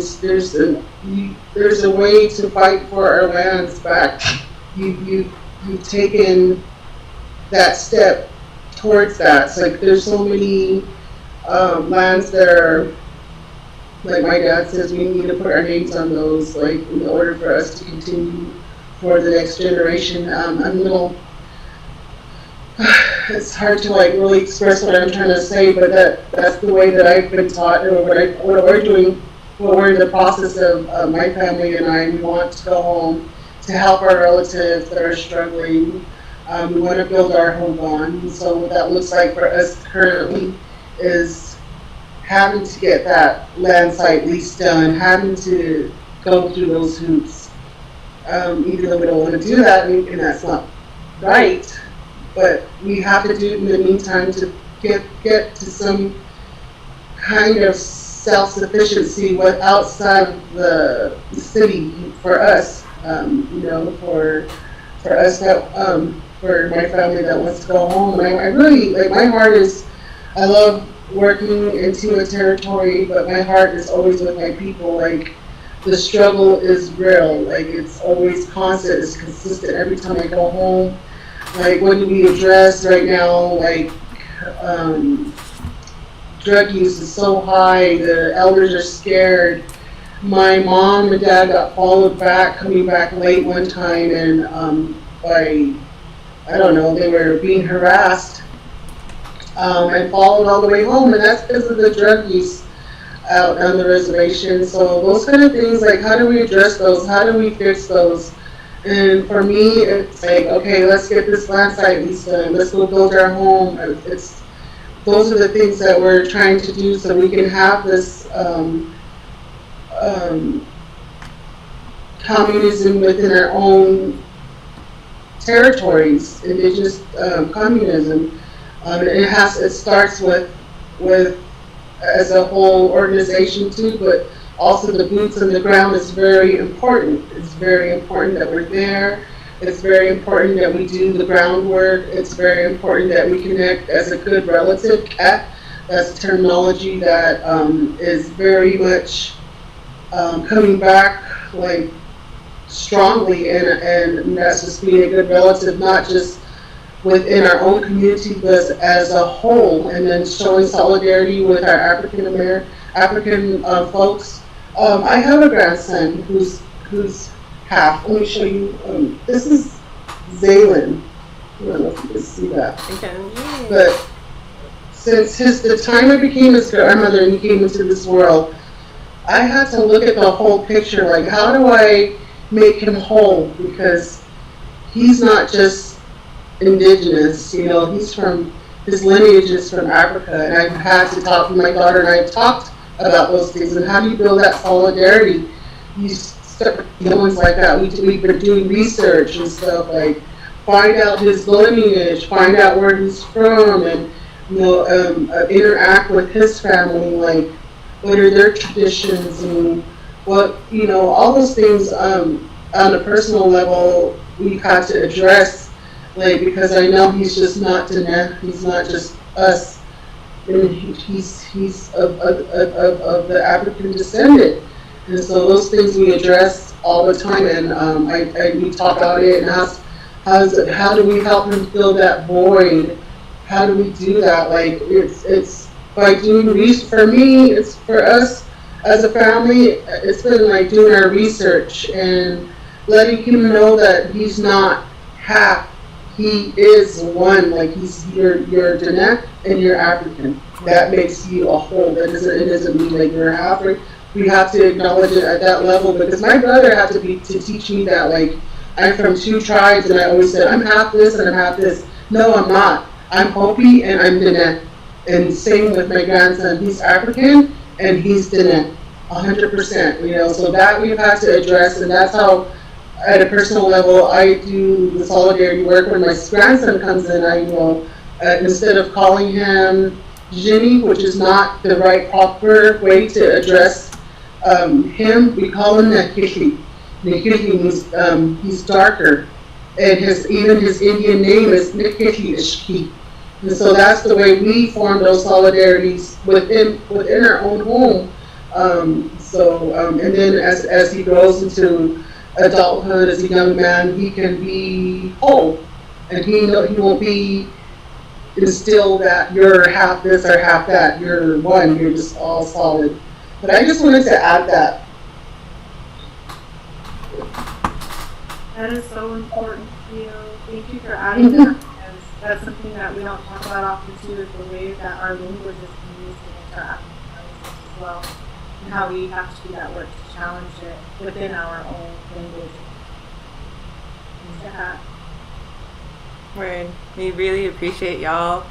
There's a way to fight for our lands back. You've taken that step towards that. It's like there's so many lands that are, like my dad says, we need to put our names on those, like in order for us to continue for the next generation. I'm a little. It's hard to like really express what I'm trying to say, but that's the way that I've been taught, or what we're doing, what we're in the process of. My family and I want to go home to help our relatives that are struggling. We want to build our home on. So what that looks like for us currently is having to get that land site lease done, having to go through those hoops. Even though we don't want to do that, and that's not right. But we have to do it in the meantime to get to some kind of self-sufficiency outside of the city for us. For us that for my family that wants to go home. And I really like, my heart is, I love working in Tiwa territory, but my heart is always with my people. Like the struggle is real. Like it's always constant. It's consistent every time I go home. Like, what do we address right now? Like, drug use is so high, the elders are scared. My mom and dad got followed back, coming back late one time, and I don't know, they were being harassed and followed all the way home, and that's because of the drug use out on the reservation. So those kind of things, like, how do we address those? How do we fix those? And for me, it's like, okay, let's get this land site lease done. Let's go build our home. Those are the things that we're trying to do so we can have this communism within our own territories, indigenous communism. It starts with as a whole organization too, but also the boots on the ground is very important. It's very important that we're there. It's very important that we do the groundwork. It's very important that we connect as a good relative. That's a terminology that is very much coming back like strongly, and that's just being a good relative, not just within our own community, but as a whole, and then showing solidarity with our African folks. I have a grandson who's half. Let me show you. This is Zaylin. I don't know if you can see that. Okay. But since the time I became his grandmother and he came into this world, I had to look at the whole picture. Like, how do I make him whole? Because he's not just indigenous. You know, his lineage is from Africa, and I've had to talk to my daughter, and I've talked about those things. And how do you build that solidarity? You start with feelings like that. We've been doing research and stuff, like find out his lineage, find out where he's from, and interact with his family, like what are their traditions and what, all those things on a personal level we've had to address, like, because I know he's just not Diné, he's not just us, and he's of the African descendant. And so those things we address all the time, and we talk about it and ask, how do we help him fill that void? How do we do that? Like, it's by doing research. For me, it's for us as a family, it's been like doing our research and letting him know that he's not half. He is one. Like, you're Diné and you're African. That makes you a whole. It doesn't mean like you're half. We have to acknowledge it at that level, because my brother had to teach me that, like, I'm from 2 tribes, and I always said I'm half this and I'm half this. No, I'm not. I'm Hopi and I'm Diné. And same with my grandson. He's African and he's Diné, 100%. You know, so that we've had to address, and that's how, at a personal level, I do the solidarity work. When my grandson comes in, I instead of calling him Jimmy, which is not the right proper way to address him, we call him Nekiki. Nekiki means he's darker, and his Indian name is Nekiki Ishki. And so that's the way we form those solidarities within our own home. And then as he grows into adulthood, as a young man, he can be whole, and he won't be instilled that you're half this or half that. You're one. You're just all solid. But I just wanted to add that. That is so important, Cleo. Thank you for adding that, because that's something that we don't talk about often too, is the way that our language is used in interact with as well, and how we have to do that work to challenge it within our own language. Yeah. Word. We really appreciate y'all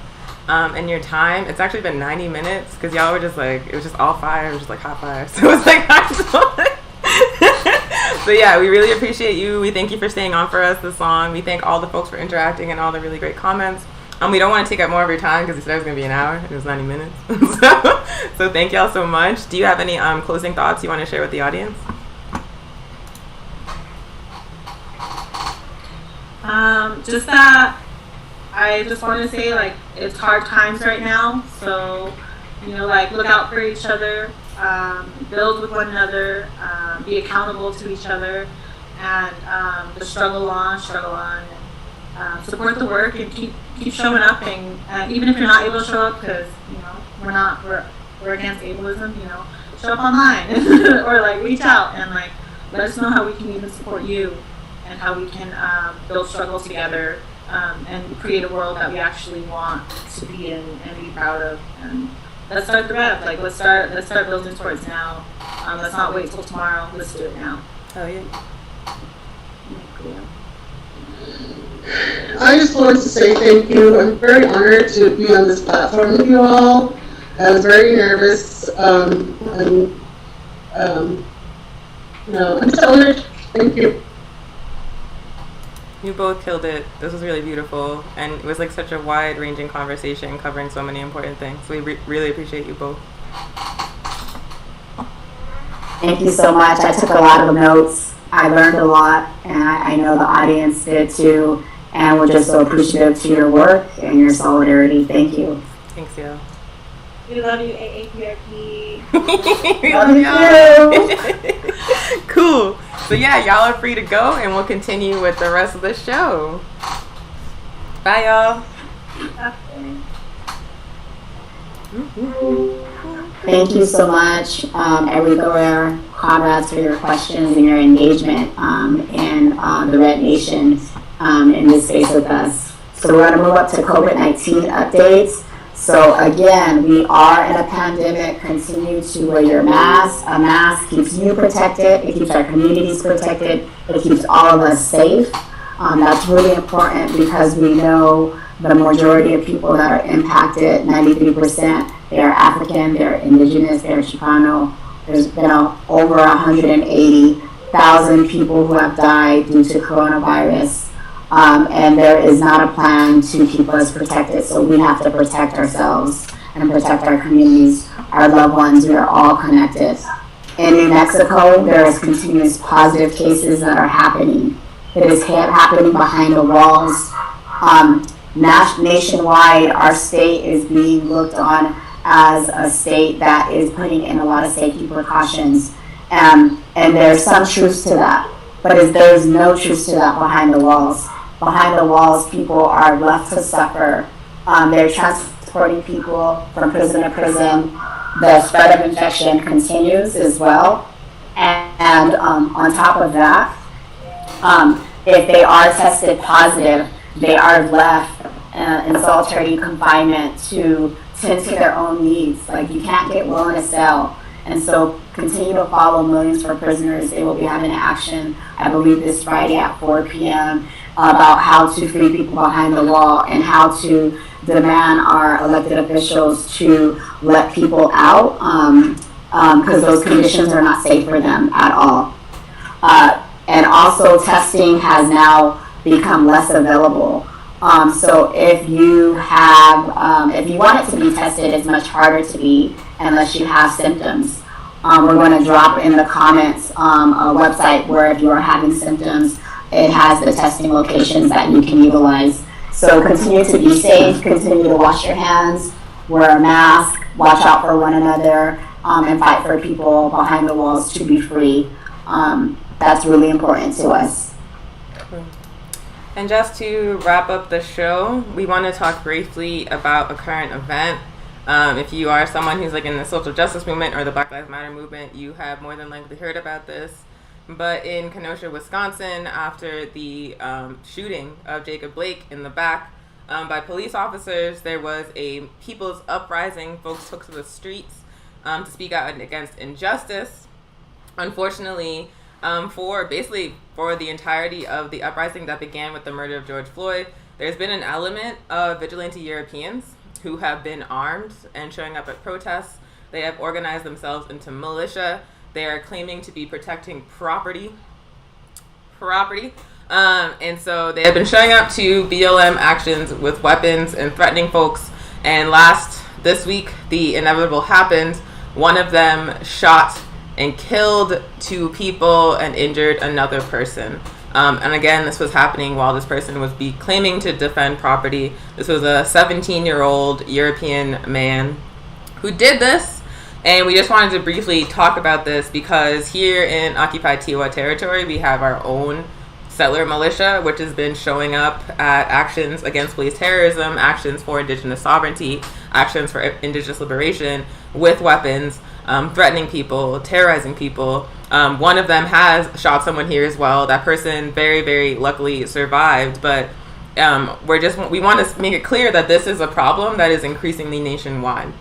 and your time. It's actually been 90 minutes because y'all were just like, it was just all fire. It was just like hot fire. So it was like so yeah, we really appreciate you. We thank you for staying on for us this long. We thank all the folks for interacting and all the really great comments. We don't want to take up more of your time because we said it was going to be an hour. It was 90 minutes. So thank y'all so much. Do you have any closing thoughts you want to share with the audience? Just that I just want to say, like, it's hard times right now, so, like, look out for each other, build with one another, be accountable to each other, and just struggle on, support the work, and keep showing up, and even if you're not able to show up, because, we're against ableism, show up online, or, like, reach out, and, like, let us know how we can even support you, and how we can build struggles together, and create a world that we actually want to be in and be proud of. And let's start the rev. Like, let's start building towards now. Let's not wait till tomorrow. Let's do it now. Oh yeah. I just wanted to say thank you. I'm very honored to be on this platform with you all. I was very nervous. I'm just honored. Thank you. You both killed it. This was really beautiful, and it was like such a wide-ranging conversation covering so many important things. So we really appreciate you both. Thank you so much. I took a lot of notes. I learned a lot, and I know the audience did too. And we're just so appreciative to your work and your solidarity. Thank you. Thanks, yo. We love you, AAPRP. We love you. Cool. So yeah, y'all are free to go, and we'll continue with the rest of the show. Bye, y'all. Thank you so much, Everywhere comrades, for your questions and your engagement in the Red Nation in this space with us. So we're going to move up to COVID-19 updates. So again, we are in a pandemic. Continue to wear your mask. A mask keeps you protected. It keeps our communities protected. It keeps all of us safe. That's really important because we know the majority of people that are impacted, 93%, they are African, they're indigenous, they're Chicano. There's been over 180,000 people who have died due to coronavirus. And there is not a plan to keep us protected. So we have to protect ourselves and protect our communities, our loved ones. We are all connected. In New Mexico, there is continuous positive cases that are happening. It is happening behind the walls. Nationwide, our state is being looked on as a state that is putting in a lot of safety precautions. And there's some truth to that, but there's no truth to that behind the walls. Behind the walls, people are left to suffer. They're transporting people from prison to prison. The spread of infection continues as well. And on top of that, if they are tested positive, they are left in solitary confinement to tend to their own needs. Like, you can't get low in a cell. And so continue to follow Millions for Prisoners. They will be having an action, I believe, this Friday at 4 p.m. about how to free people behind the wall and how to demand our elected officials to let people out, because those conditions are not safe for them at all. And also, testing has now become less available. So if you have, if you want it to be tested, it's much harder to be unless you have symptoms. We're going to drop in the comments a website where if you are having symptoms, it has the testing locations that you can utilize. So continue to be safe, continue to wash your hands, wear a mask, watch out for one another, and fight for people behind the walls to be free. That's really important to us. And just to wrap up the show, we want to talk briefly about a current event. If you are someone who's like in the social justice movement or the Black Lives Matter movement, you have more than likely heard about this. But in Kenosha, Wisconsin, after the shooting of Jacob Blake in the back by police officers, there was a people's uprising. Folks took to the streets to speak out against injustice. Unfortunately, for the entirety of the uprising that began with the murder of George Floyd, there's been an element of vigilante Europeans who have been armed and showing up at protests. They have organized themselves into militia. They are claiming to be protecting property. And so they have been showing up to BLM actions with weapons and threatening folks. And this week, the inevitable happened. One of them shot and killed 2 people and injured another person. And again, this was happening while this person was claiming to defend property. This was a 17-year-old European man who did this. And we just wanted to briefly talk about this because here in occupied Tewa territory, we have our own settler militia, which has been showing up at actions against police terrorism, actions for indigenous sovereignty, actions for indigenous liberation with weapons, threatening people, terrorizing people. One of them has shot someone here as well. That person very, very luckily survived, but we want to make it clear that this is a problem that is increasingly nationwide.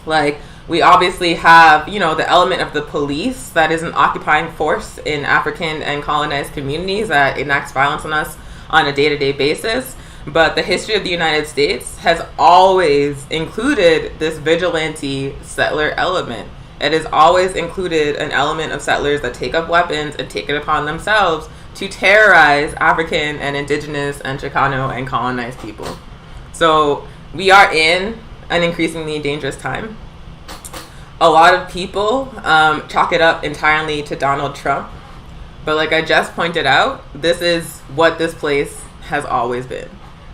Like, we obviously have, the element of the police that is an occupying force in African and colonized communities that enacts violence on us on a day-to-day basis. But the history of the United States has always included this vigilante settler element. It has always included an element of settlers that take up weapons and take it upon themselves to terrorize African and indigenous and Chicano and colonized people. So we are in an increasingly dangerous time. A lot of people chalk it up entirely to Donald Trump. But like I just pointed out, this is what this place has always been.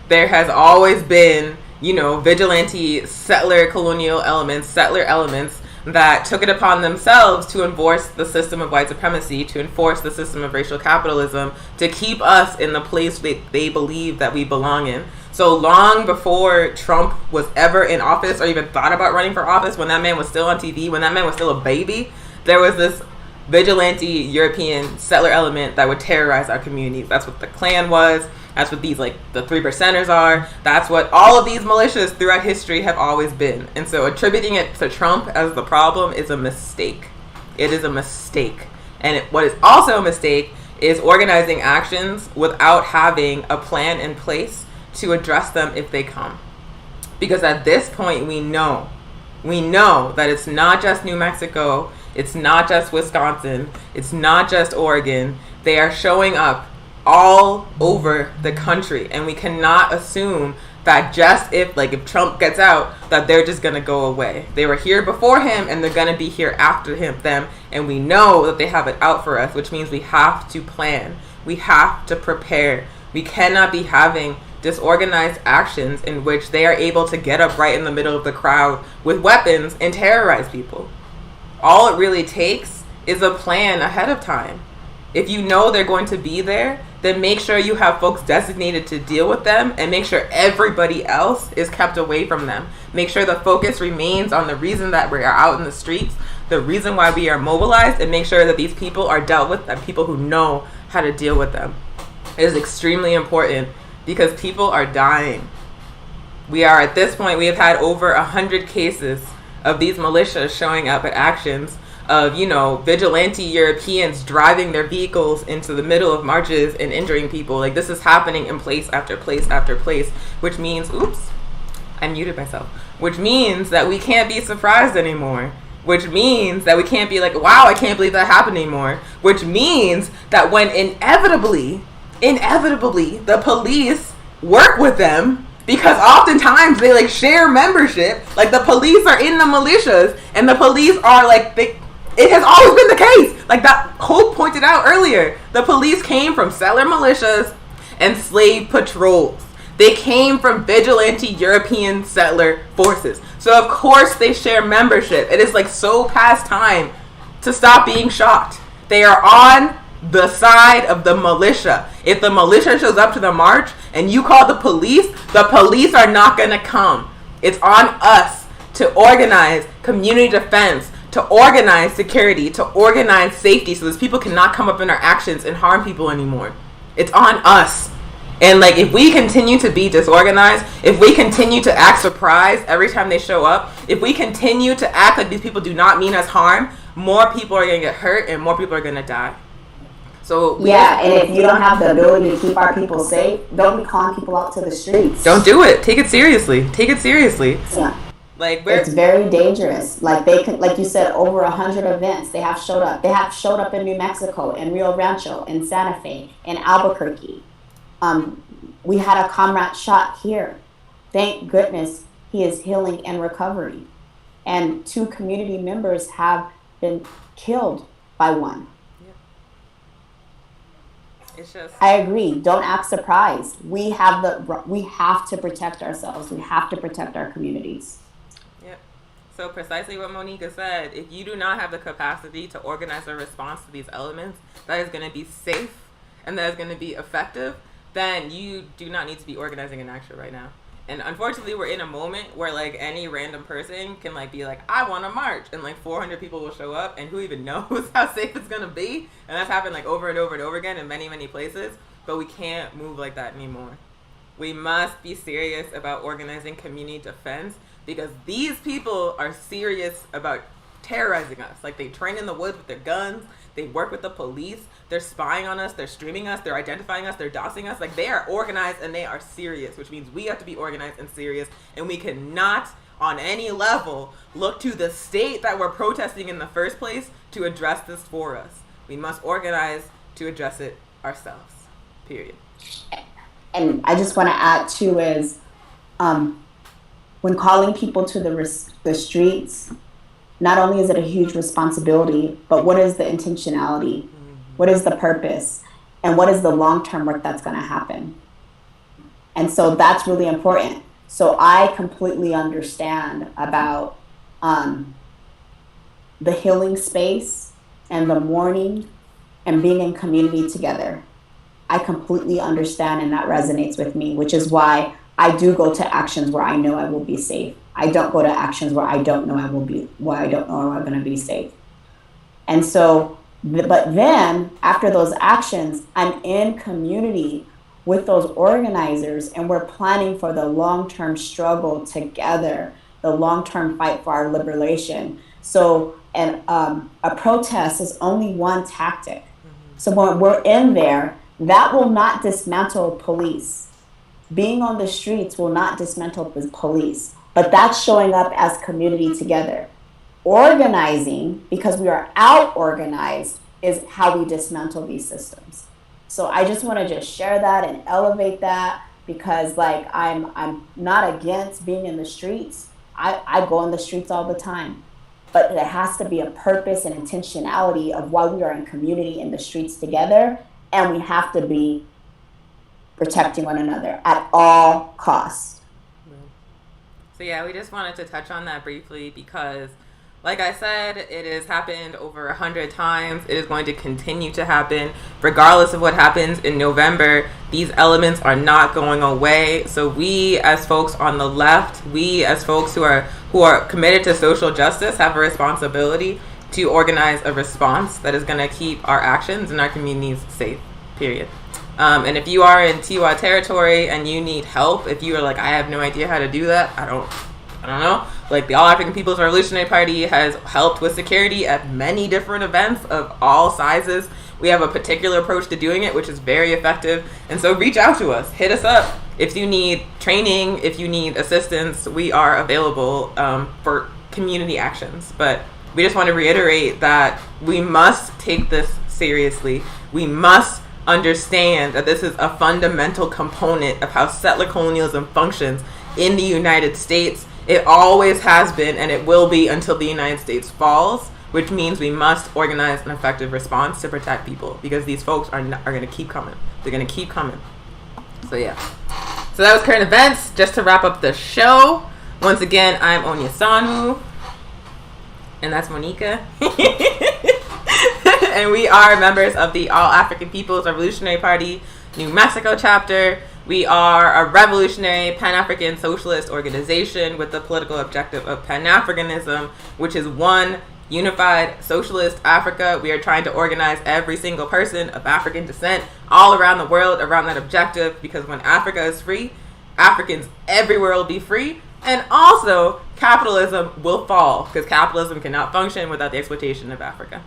There has always been, vigilante settler colonial elements, settler elements that took it upon themselves to enforce the system of white supremacy, to enforce the system of racial capitalism, to keep us in the place they believe that we belong in. So long before Trump was ever in office or even thought about running for office, when that man was still on TV, when that man was still a baby, there was this vigilante European settler element that would terrorize our communities. That's what the Klan was. That's what these, the 3%ers are. That's what all of these militias throughout history have always been. And so attributing it to Trump as the problem is a mistake. It is a mistake. And what is also a mistake is organizing actions without having a plan in place to address them if they come. Because at this point, we know that it's not just New Mexico, it's not just Wisconsin, it's not just Oregon. They are showing up all over the country, and we cannot assume that just if Trump gets out, that they're just gonna go away. They were here before him, and they're gonna be here after them, and we know that they have it out for us, which means we have to plan. We have to prepare. We cannot be having disorganized actions in which they are able to get up right in the middle of the crowd with weapons and terrorize people. All it really takes is a plan ahead of time. If you know they're going to be there, then make sure you have folks designated to deal with them and make sure everybody else is kept away from them. Make sure the focus remains on the reason that we are out in the streets, the reason why we are mobilized, and make sure that these people are dealt with by people who know how to deal with them. It is extremely important because people are dying. We are at this point, we have had over 100 cases of these militias showing up at actions of, vigilante Europeans driving their vehicles into the middle of marches and injuring people. Like, this is happening in place after place after place, which means, I muted myself, which means that we can't be surprised anymore. Which means that we can't be like, wow, I can't believe that happened anymore. Which means that when inevitably, the police work with them, because oftentimes they share membership. Like, the police are in the militias, and the police are it has always been the case. Like that Hope pointed out earlier, the police came from settler militias and slave patrols. They came from vigilante European settler forces. So of course they share membership. It is so past time to stop being shocked. They are on the side of the militia. If the militia shows up to the march and you call the police are not going to come. It's on us to organize community defense, to organize security, to organize safety so those people cannot come up in our actions and harm people anymore. It's on us. And if we continue to be disorganized, if we continue to act surprised every time they show up, if we continue to act like these people do not mean us harm, more people are going to get hurt and more people are going to die. So yeah, and if you don't have the ability to keep our people safe, don't be calling people out to the streets. Don't do it. Take it seriously. Yeah. It's very dangerous. Like you said, over 100 events they have showed up. They have showed up in New Mexico, in Rio Rancho, in Santa Fe, in Albuquerque. We had a comrade shot here. Thank goodness he is healing and recovering. And 2 community members have been killed by one. It's just, I agree. Don't act surprised. We have to protect ourselves. We have to protect our communities. So precisely what Monica said, if you do not have the capacity to organize a response to these elements that is going to be safe and that is going to be effective, then you do not need to be organizing an action right now. And unfortunately, we're in a moment where any random person can be I want to march, and 400 people will show up, and who even knows how safe it's going to be? And that's happened over and over and over again in many, many places, but we can't move like that anymore. We must be serious about organizing community defense, because these people are serious about terrorizing us. They train in the woods with their guns. They work with the police. They're spying on us. They're streaming us. They're identifying us. They're doxing us. They are organized and they are serious, which means we have to be organized and serious. And we cannot, on any level, look to the state that we're protesting in the first place to address this for us. We must organize to address it ourselves. Period. And I just want to add too is, when calling people to the streets, not only is it a huge responsibility, but what is the intentionality? Mm-hmm. What is the purpose? And what is the long-term work that's going to happen? And so that's really important. So I completely understand about the healing space and the mourning and being in community together. I completely understand, and that resonates with me, which is why I do go to actions where I know I will be safe. I don't go to actions where I don't know I'm going to be safe. And so, but then after those actions, I'm in community with those organizers, and we're planning for the long-term struggle together, the long-term fight for our liberation. So, and a protest is only one tactic. So when we're in there, that will not dismantle police. Being on the streets will not dismantle the police, but that's showing up as community together. Organizing, because we are out-organized, is how we dismantle these systems. So I just want to just share that and elevate that, because I'm not against being in the streets. I go in the streets all the time, but there has to be a purpose and intentionality of why we are in community in the streets together, and we have to be protecting one another at all costs. So yeah, we just wanted to touch on that briefly because Like I said, it has happened over 100 times. It is going to continue to happen. Regardless of what happens in November, these elements are not going away. So we as folks on the left, we as folks who are committed to social justice have a responsibility to organize a response that is going to keep our actions and our communities safe, period. And if you are in Tiwa territory and you need help, if you are like, I have no idea how to do that, I don't know. Like, the All African People's Revolutionary Party has helped with security at many different events of all sizes. We have a particular approach to doing it, which is very effective. And so reach out to us. Hit us up. If you need training, if you need assistance, we are available for community actions. But we just want to reiterate that we must take this seriously. We must understand that this is a fundamental component of how settler colonialism functions in the United States. It always has been, and it will be until the United States falls, which means we must organize an effective response to protect people, because these folks are going to keep coming. They're going to keep coming. So yeah. So that was current events. Just to wrap up the show, once again, I'm Onyesanu, and that's Monica. And we are members of the All African People's Revolutionary Party New Mexico chapter. We are a revolutionary Pan-African socialist organization with the political objective of Pan-Africanism, which is one unified socialist Africa. We are trying to organize every single person of African descent all around the world around that objective, because when Africa is free, Africans everywhere will be free. And also, capitalism will fall, because capitalism cannot function without the exploitation of Africa.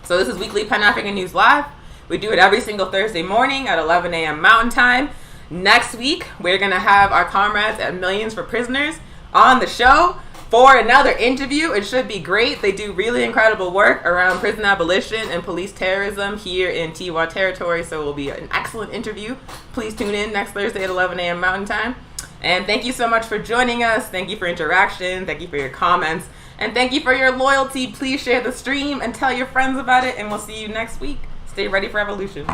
So this is Weekly Pan-African News Live. We do it every single Thursday morning at 11 a.m. Mountain Time. Next week, we're going to have our comrades at Millions for Prisoners on the show for another interview. It should be great. They do really incredible work around prison abolition and police terrorism here in Tiwa territory, so it will be an excellent interview. Please tune in next Thursday at 11 a.m. Mountain Time. And thank you so much for joining us. Thank you for interaction. Thank you for your comments. And thank you for your loyalty. Please share the stream and tell your friends about it, and we'll see you next week. Stay ready for evolution.